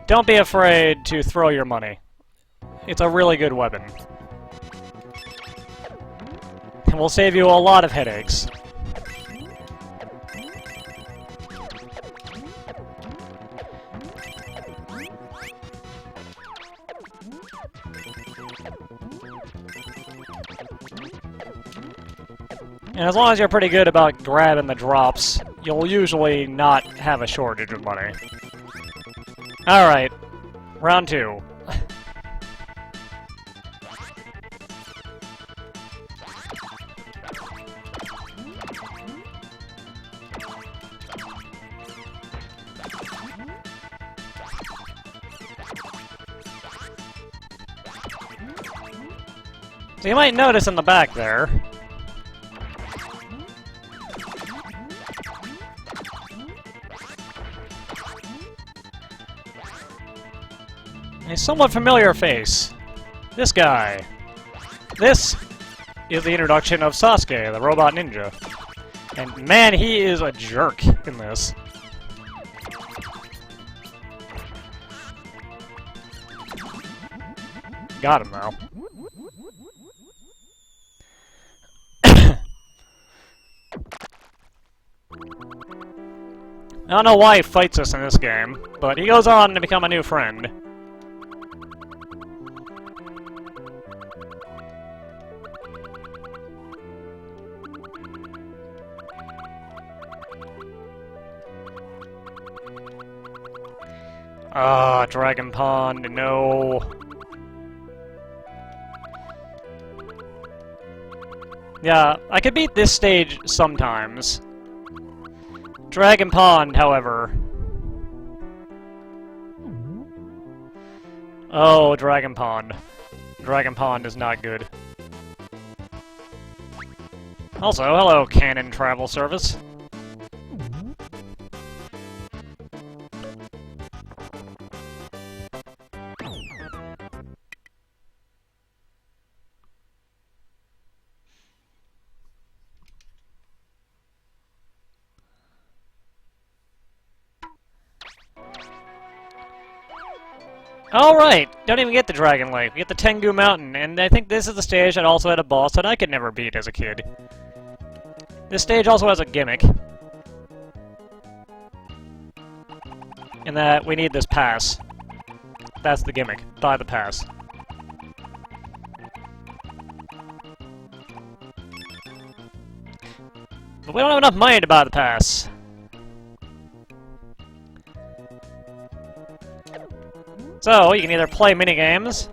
Don't be afraid to throw your money. It's a really good weapon. And will save you a lot of headaches. And as long as you're pretty good about grabbing the drops, you'll usually not have a shortage of money. Alright, round 2. So you might notice in the back there... a somewhat familiar face. This guy. This is the introduction of Sasuke, the robot ninja. And man, he is a jerk in this. Got him, though. I don't know why he fights us in this game, but he goes on to become a new friend. Ah, Dragon Pond, no. Yeah, I could beat this stage sometimes. Dragon Pond, however. Oh, Dragon Pond. Dragon Pond is not good. Also, hello, Canon Travel Service. Alright, don't even get the Dragon Lake, we get the Tengu Mountain, and I think this is the stage that also had a boss that I could never beat as a kid. This stage also has a gimmick. In that we need this pass. That's the gimmick. Buy the pass. But we don't have enough money to buy the pass. So, you can either play minigames,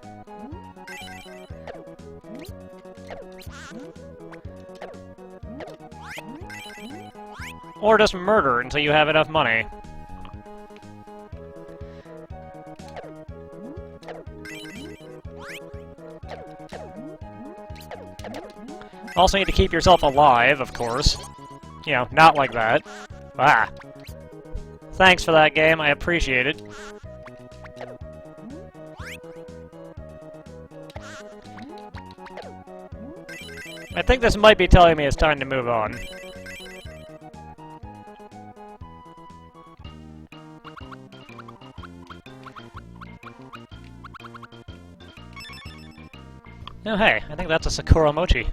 or just murder until you have enough money. Also need to keep yourself alive, of course. You know, not like that. Ah. Thanks for that game, I appreciate it. I think this might be telling me it's time to move on. Oh hey, I think that's a Sakura Mochi.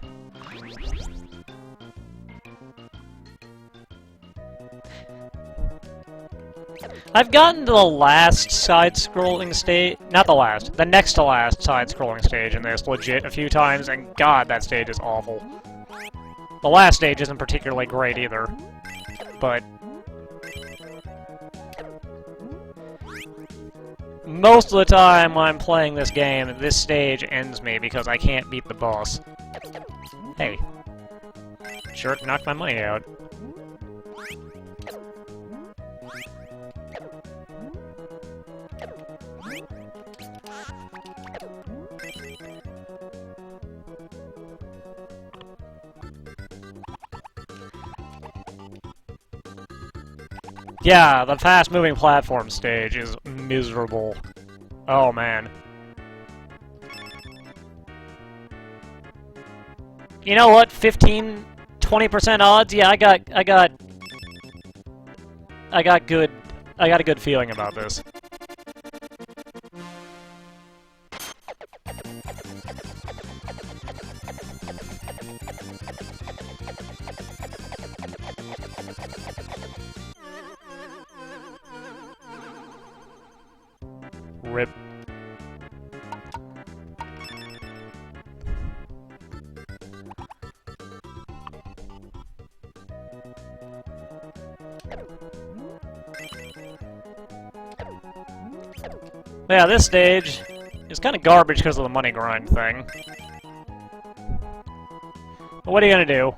I've gotten to the last side-scrolling stage, not the last, the next to last side-scrolling stage in this legit a few times, and god, that stage is awful. The last stage isn't particularly great either, but... most of the time when I'm playing this game, this stage ends me because I can't beat the boss. Hey. Jerk knocked my money out. Yeah, the fast-moving platform stage is miserable. Oh, man. You know what? 15–20% odds? Yeah, I got a good feeling about this. Rip. Yeah, this stage is kind of garbage because of the money grind thing. But what are you gonna do?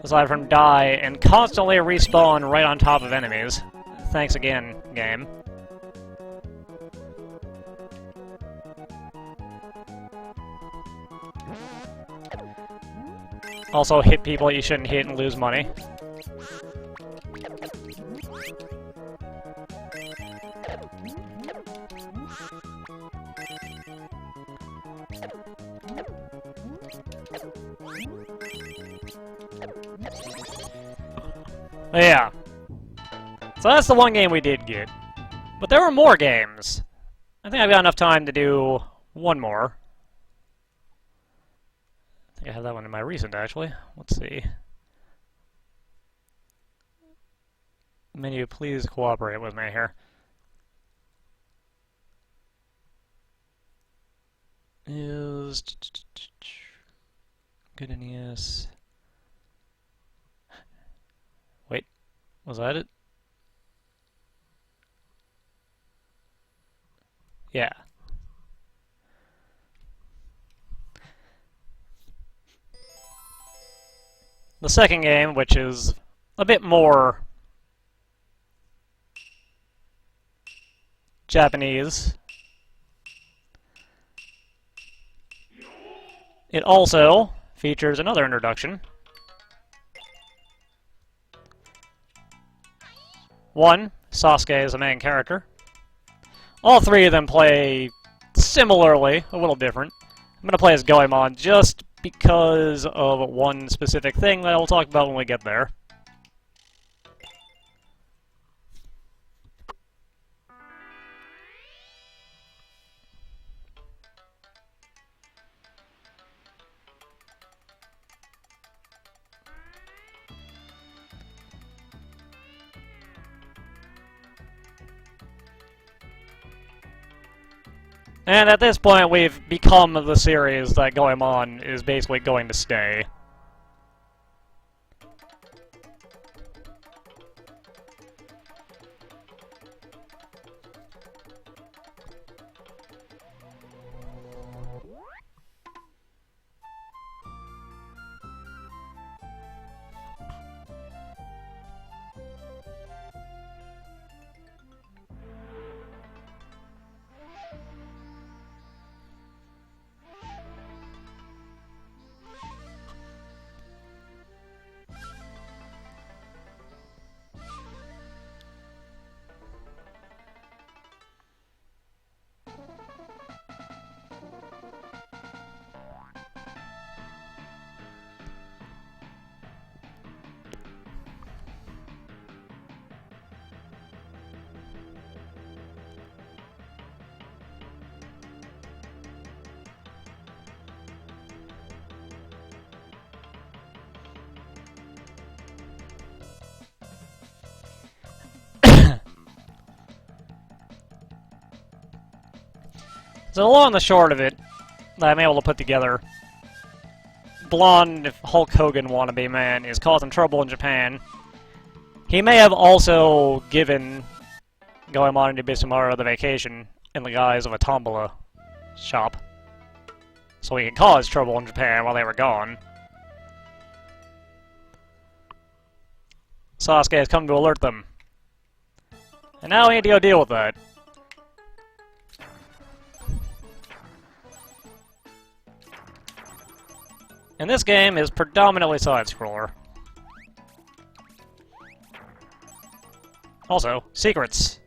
Aside from die and constantly respawn right on top of enemies. Thanks again, game. Also hit people you shouldn't hit and lose money. Yeah. So that's the one game we did get. But there were more games. I think I've got enough time to do one more. I think I have that one in my recent, actually. Let's see. Menu, please cooperate with me here. Is... Good NES... Wait, was that it? Yeah. The second game, which is a bit more Japanese. It also features another introduction. One, Sasuke is the main character. All three of them play similarly, a little different. I'm going to play as Goemon just because of one specific thing that I'll talk about when we get there. And at this point, we've become the series that Goemon is basically going to stay. So the long and the short of it, that I'm able to put together, blonde Hulk Hogan wannabe man is causing trouble in Japan. He may have also given Goemon and Ibisumaru the vacation in the guise of a tombola shop, so he could cause trouble in Japan while they were gone. Sasuke has come to alert them. And now we need to go deal with that. And this game is predominantly side-scroller. Also, secrets.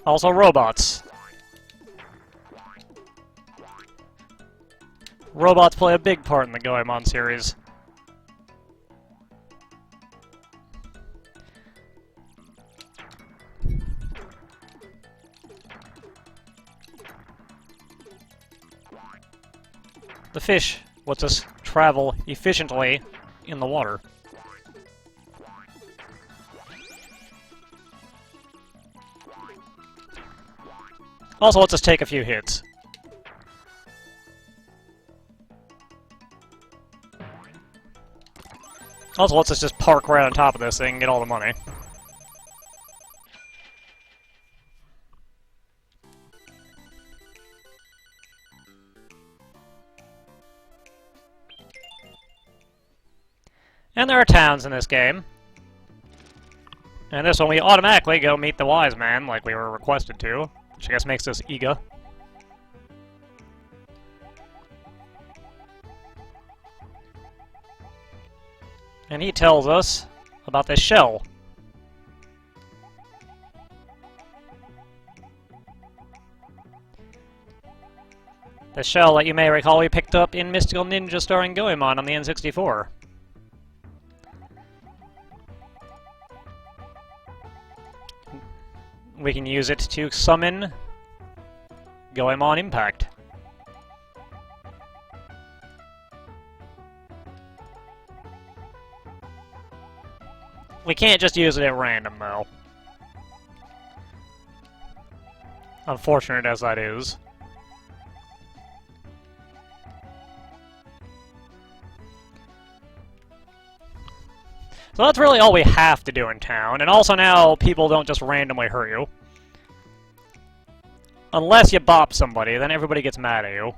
Also robots. Robots play a big part in the Goemon series. The fish lets us travel efficiently in the water. Also, let's just take a few hits. Also, let's just park right on top of this thing and get all the money. And there are towns in this game. And this one we automatically go meet the wise man, like we were requested to, which I guess makes us eager. And he tells us about this shell. The shell that you may recall we picked up in Mystical Ninja starring Goemon on the N64. We can use it to summon Goemon Impact. We can't just use it at random, though. Unfortunate as that is. So that's really all we have to do in town, and also now people don't just randomly hurt you. Unless you bop somebody, then everybody gets mad at you.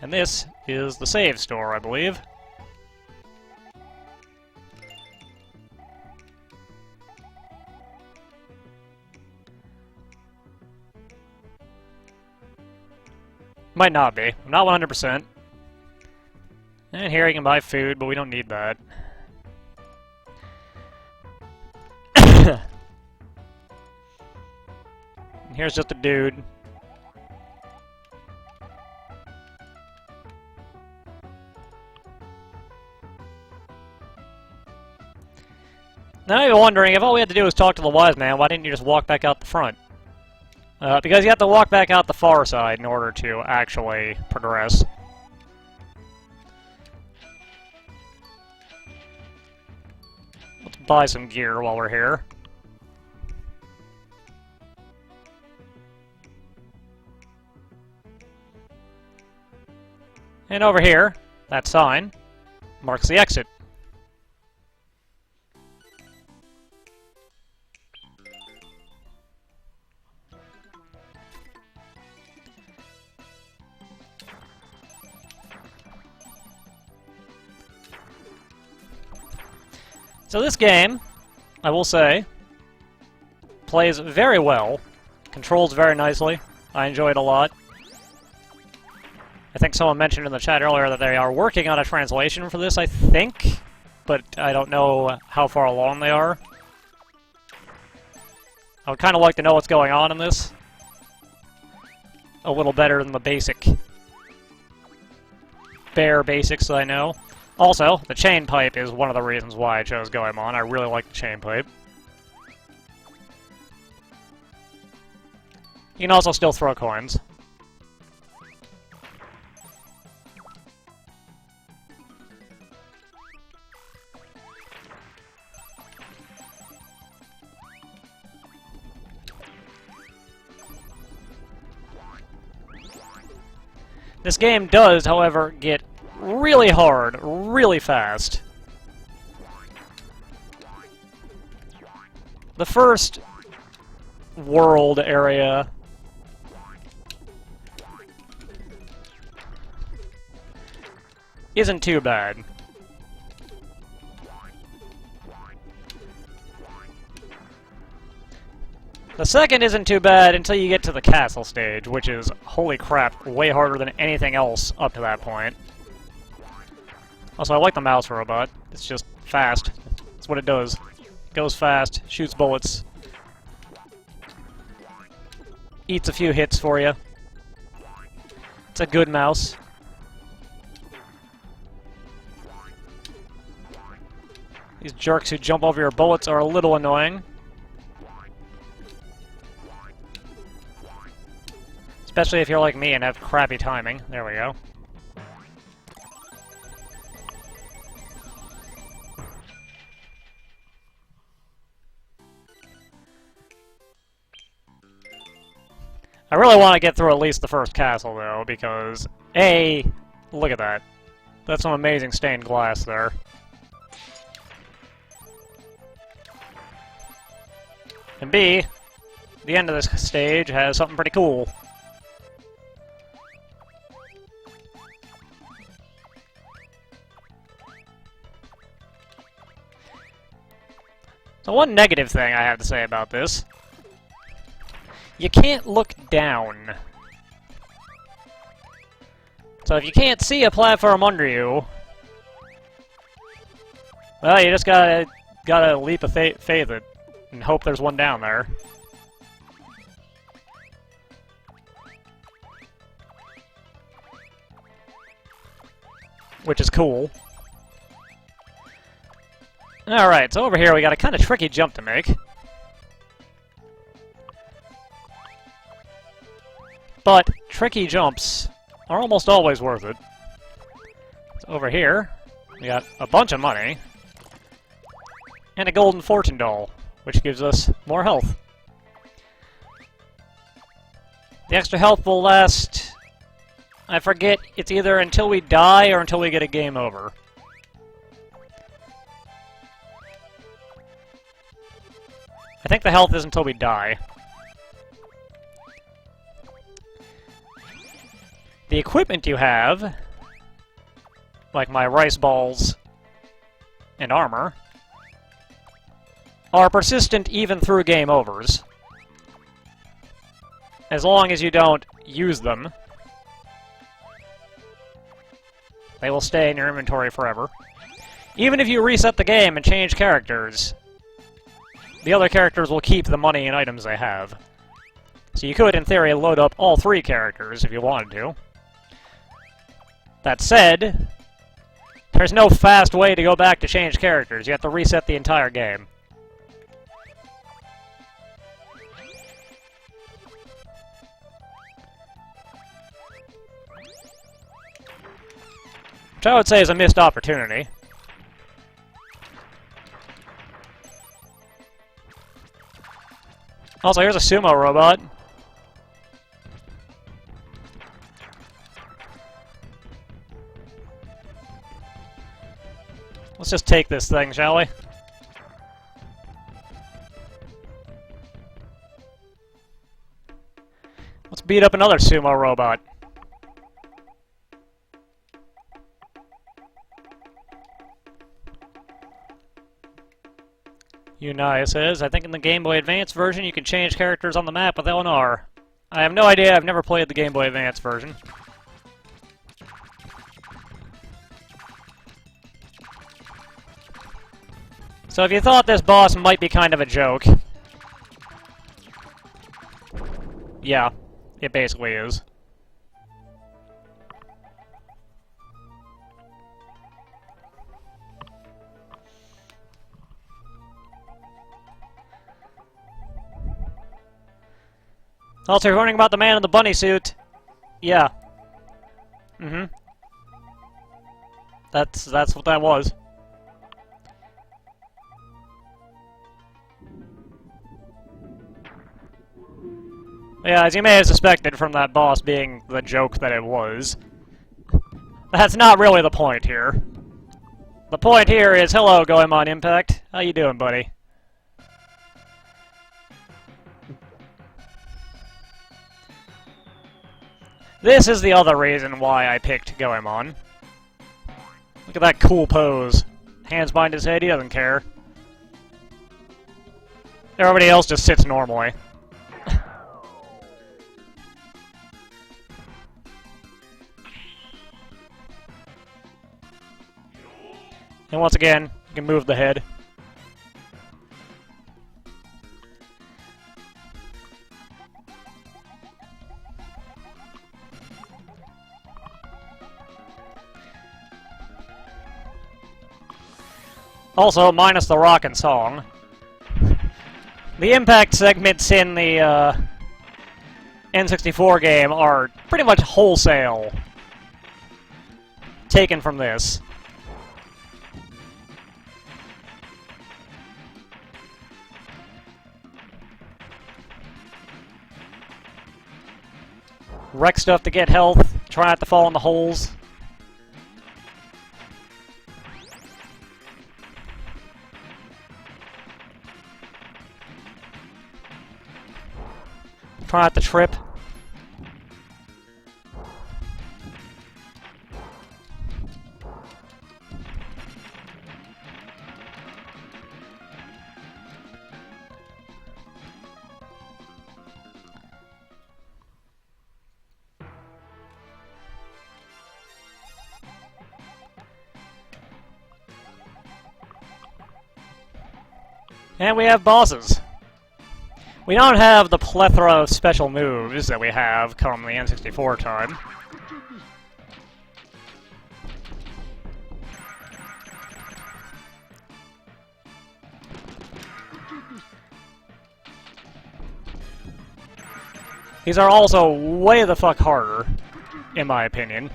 And this is the save store, I believe. Might not be. I'm not 100%. And here you can buy food, but we don't need that. And here's just a dude. Now you're wondering, if all we had to do was talk to the wise man, why didn't you just walk back out the front? Because you have to walk back out the far side in order to actually progress. Let's buy some gear while we're here. And over here, that sign marks the exit. So this game, I will say, plays very well, controls very nicely. I enjoy it a lot. I think someone mentioned in the chat earlier that they are working on a translation for this, I think, but I don't know how far along they are. I would kind of like to know what's going on in this a little better than the bare basics that I know. Also, the chain pipe is one of the reasons why I chose Goemon. I really like the chain pipe. You can also still throw coins. This game does, however, get really hard, really fast. The first world area isn't too bad. The second isn't too bad until you get to the castle stage, which is, holy crap, way harder than anything else up to that point. Also, I like the mouse robot. It's just fast. That's what it does. Goes fast, shoots bullets, eats a few hits for you. It's a good mouse. These jerks who jump over your bullets are a little annoying. Especially if you're like me and have crappy timing. There we go. I really want to get through at least the first castle, though, because A, look at that. That's some amazing stained glass there. And B, the end of this stage has something pretty cool. So one negative thing I have to say about this, you can't look down. So if you can't see a platform under you, well, you just gotta leap of faith it and hope there's one down there. Which is cool. Alright, so over here we got a kind of tricky jump to make. But tricky jumps are almost always worth it. So over here, we got a bunch of money. And a golden fortune doll, which gives us more health. The extra health will last... I forget, it's either until we die or until we get a game over. I think the health is until we die. The equipment you have, like my rice balls and armor, are persistent even through game overs. As long as you don't use them, they will stay in your inventory forever. Even if you reset the game and change characters, the other characters will keep the money and items they have. So you could, in theory, load up all 3 characters if you wanted to. That said, there's no fast way to go back to change characters. You have to reset the entire game. Which I would say is a missed opportunity. Also, here's a sumo robot. Let's just take this thing, shall we? Let's beat up another sumo robot. Unai says, I think in the Game Boy Advance version you can change characters on the map with L and R. I have no idea, I've never played the Game Boy Advance version. So if you thought this boss might be kind of a joke... yeah, it basically is. Also, you're wondering about the man in the bunny suit. Yeah. Mm-hmm. That's what that was. Yeah, as you may have suspected from that boss being the joke that it was, that's not really the point here. The point here is, hello, Goemon Impact. How you doing, buddy? This is the other reason why I picked Goemon. Look at that cool pose. Hands behind his head, he doesn't care. Everybody else just sits normally. And once again, you can move the head. Also, minus the rockin' song. The impact segments in the N64 game are pretty much wholesale taken from this. Wreck stuff to get health. Try not to fall in the holes. Try not to trip. And we have bosses. We don't have the plethora of special moves that we have come the N64 time. These are also way the fuck harder, in my opinion.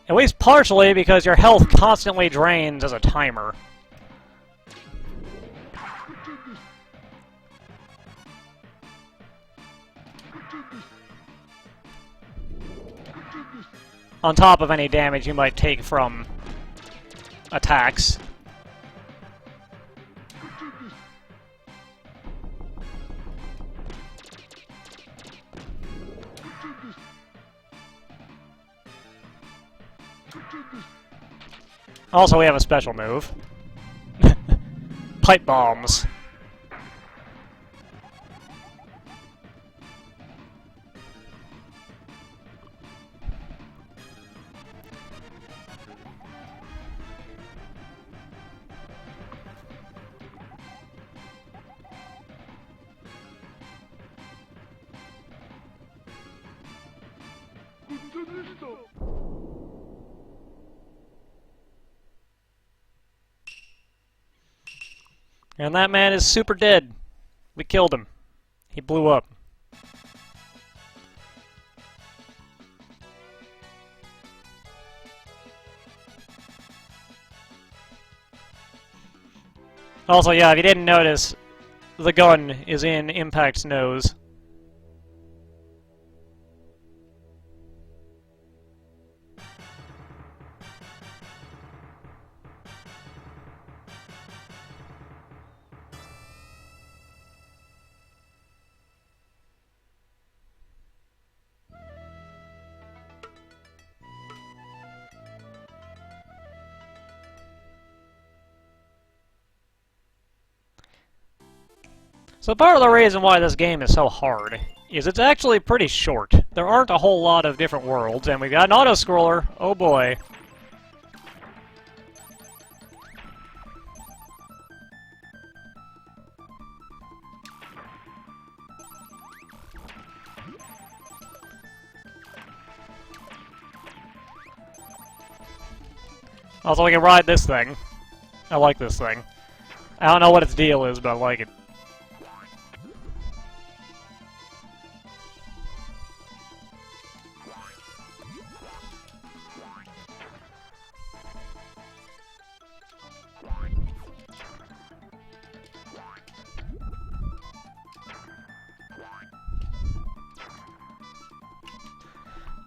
At least partially because your health constantly drains as a timer. On top of any damage you might take from attacks. Also, we have a special move. Pipe bombs. And that man is super dead. We killed him. He blew up. Also, yeah, if you didn't notice, the gun is in Impact's nose. So part of the reason why this game is so hard is it's actually pretty short. There aren't a whole lot of different worlds, and we've got an auto-scroller. Oh boy. Also, we can ride this thing. I like this thing. I don't know what its deal is, but I like it.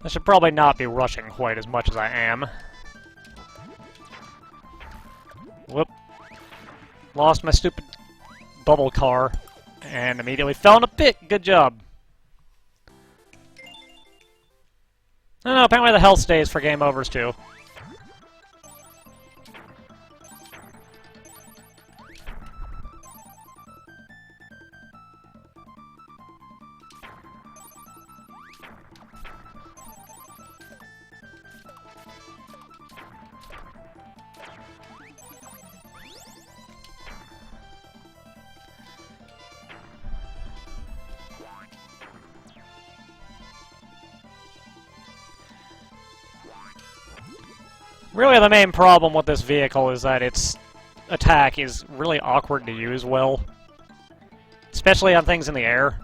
I should probably not be rushing quite as much as I am. Whoop. Lost my stupid bubble car, and immediately fell in a pit. Good job. Oh, no, apparently the health stays for game overs, too. Really, the main problem with this vehicle is that its attack is really awkward to use well. Especially on things in the air.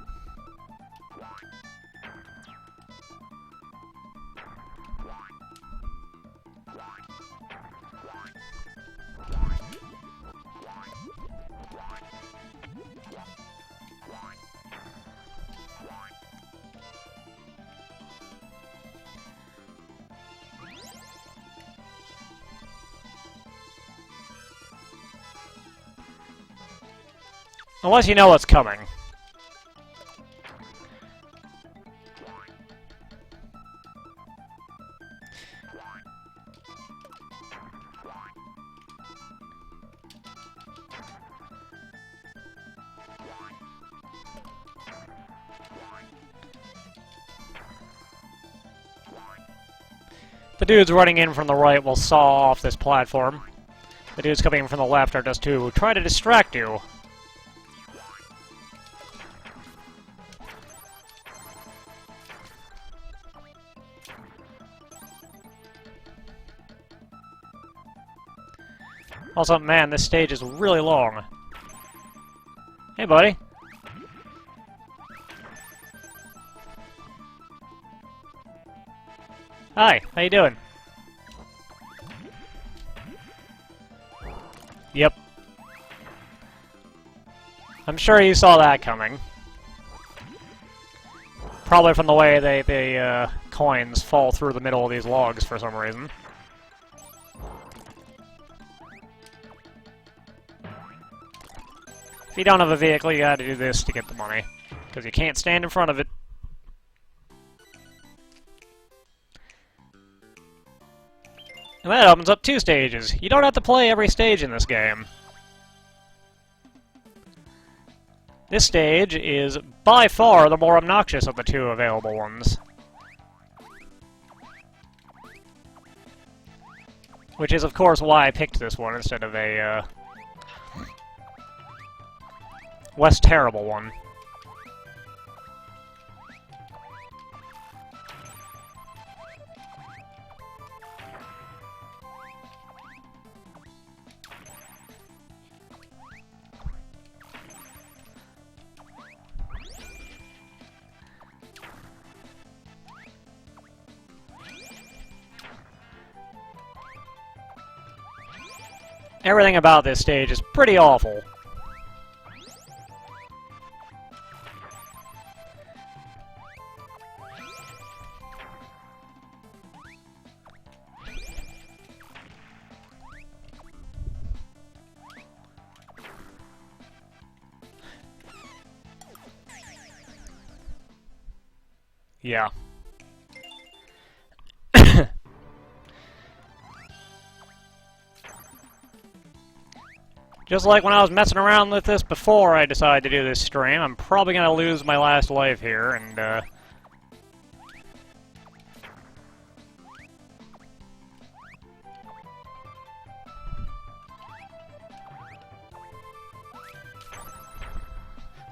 Unless you know what's coming. The dudes running in from the right will saw off this platform. The dudes coming in from the left are just to try to distract you. Also, man, this stage is really long. Hey, buddy. Hi, how you doing? Yep. I'm sure you saw that coming. Probably from the way the coins fall through the middle of these logs for some reason. If you don't have a vehicle, you gotta do this to get the money. Because you can't stand in front of it. And that opens up 2 stages. You don't have to play every stage in this game. This stage is by far the more obnoxious of the 2 available ones. Which is, of course, why I picked this one instead of a, less terrible one. Everything about this stage is pretty awful. Yeah. Just like when I was messing around with this before I decided to do this stream, I'm probably gonna lose my last life here, and,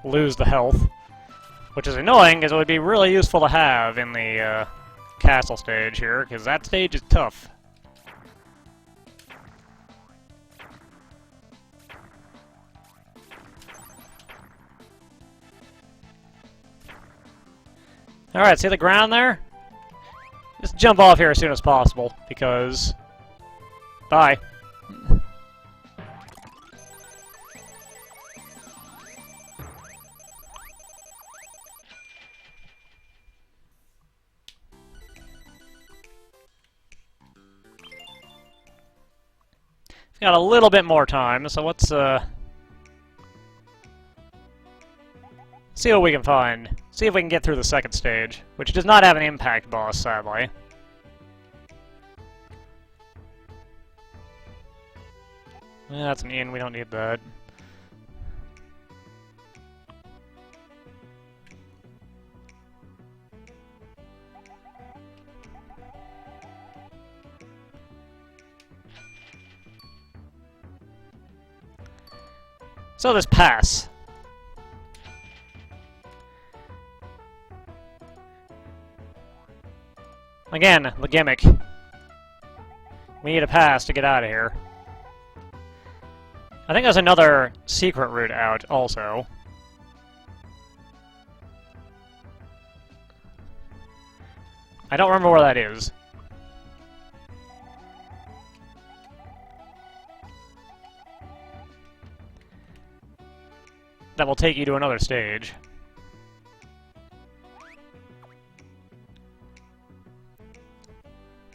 lose the health. Which is annoying, because it would be really useful to have in the, castle stage here, because that stage is tough. Alright, see the ground there? Just jump off here as soon as possible, because... Bye. Got a little bit more time, so let's, see what we can find. See if we can get through the second stage, which does not have an impact boss, sadly. Yeah, that's an inn, we don't need that. So this pass. Again, the gimmick. We need a pass to get out of here. I think there's another secret route out, also. I don't remember where that is. That will take you to another stage.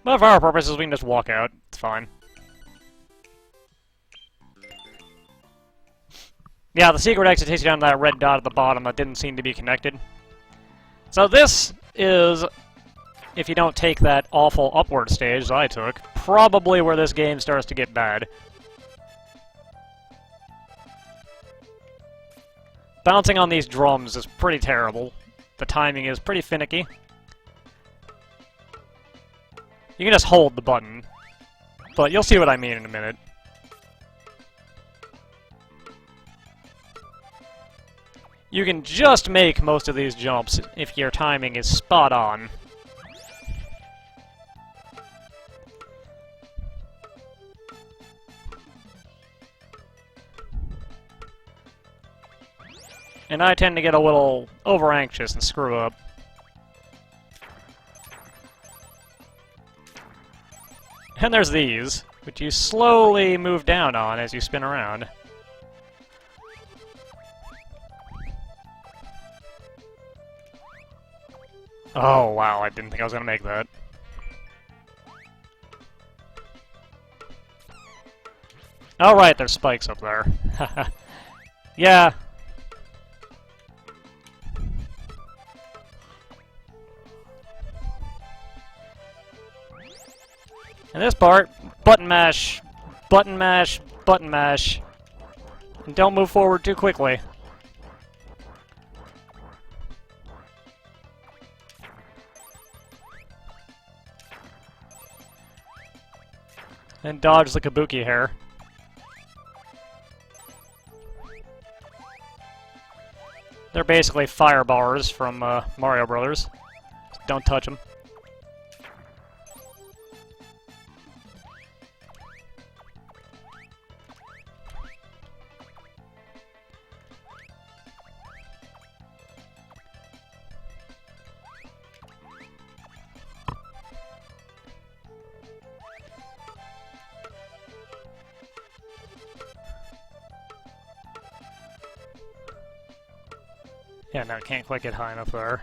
But for our purposes, we can just walk out. It's fine. Yeah, the secret exit takes you down to that red dot at the bottom that didn't seem to be connected. So this is, if you don't take that awful upward stage that I took, probably where this game starts to get bad. Bouncing on these drums is pretty terrible. The timing is pretty finicky. You can just hold the button, but you'll see what I mean in a minute. You can just make most of these jumps if your timing is spot on. And I tend to get a little over-anxious and screw up. And there's these, which you slowly move down on as you spin around. Oh, wow, I didn't think I was gonna make that. Alright, there's spikes up there. Yeah. In this part, button mash, button mash, button mash. And don't move forward too quickly. And dodge the kabuki hair. They're basically fire bars from Mario Brothers. Just don't touch them. Yeah, no, can't quite get high enough there.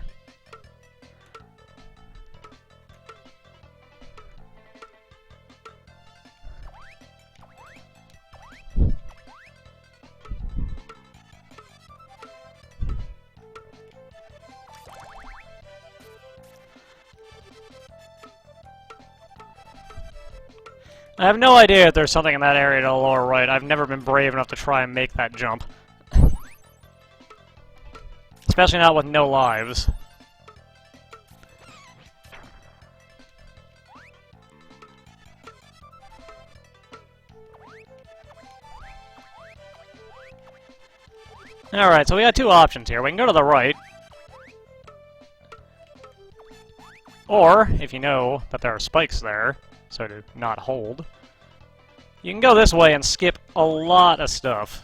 I have no idea if there's something in that area to the lower right. I've never been brave enough to try and make that jump. Especially not with no lives. Alright, so we got two options here. We can go to the right. Or, if you know that there are spikes there, so to not hold, you can go this way and skip a lot of stuff.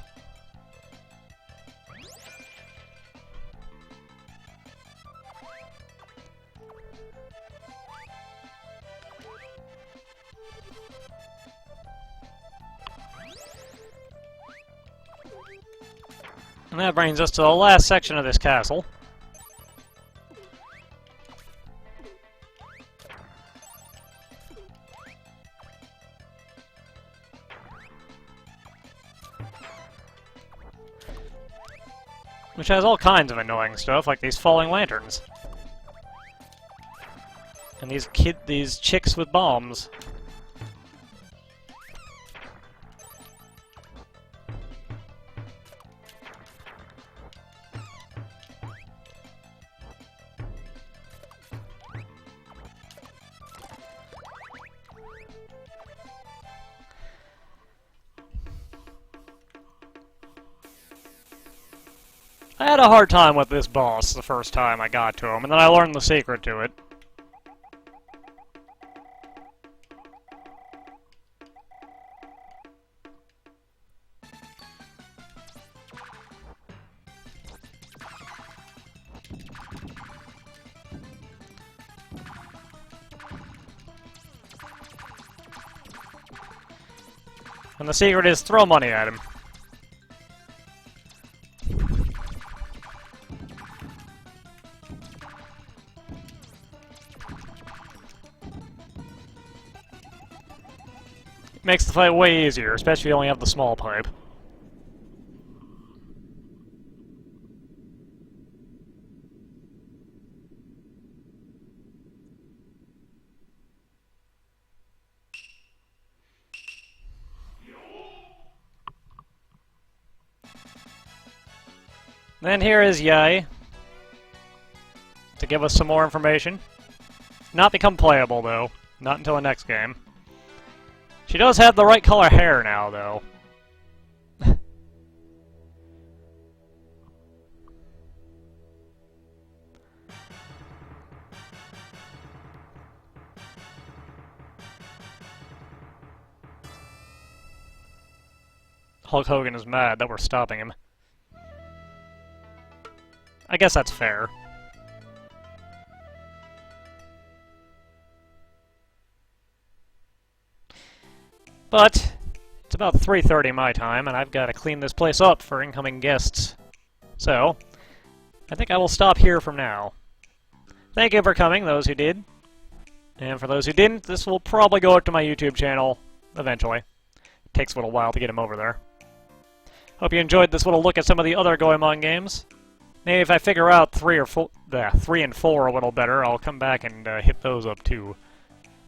And that brings us to the last section of this castle. Which has all kinds of annoying stuff, like these falling lanterns. And these chicks with bombs. I had a hard time with this boss the first time I got to him, and then I learned the secret to it. And the secret is throw money at him. Makes the fight way easier, especially if you only have the small pipe. Then here is Yai to give us some more information. Not become playable, though. Not until the next game. She does have the right color hair now, though. Hulk Hogan is mad that we're stopping him. I guess that's fair. But it's about 3:30 my time, and I've got to clean this place up for incoming guests. So, I think I will stop here from now. Thank you for coming, those who did. And for those who didn't, this will probably go up to my YouTube channel eventually. It takes a little while to get him over there. Hope you enjoyed this little look at some of the other Goemon games. Maybe if I figure out 3 and 4 a little better, I'll come back and hit those up too.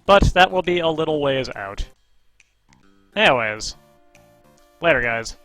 But that will be a little ways out. Anyways, later guys.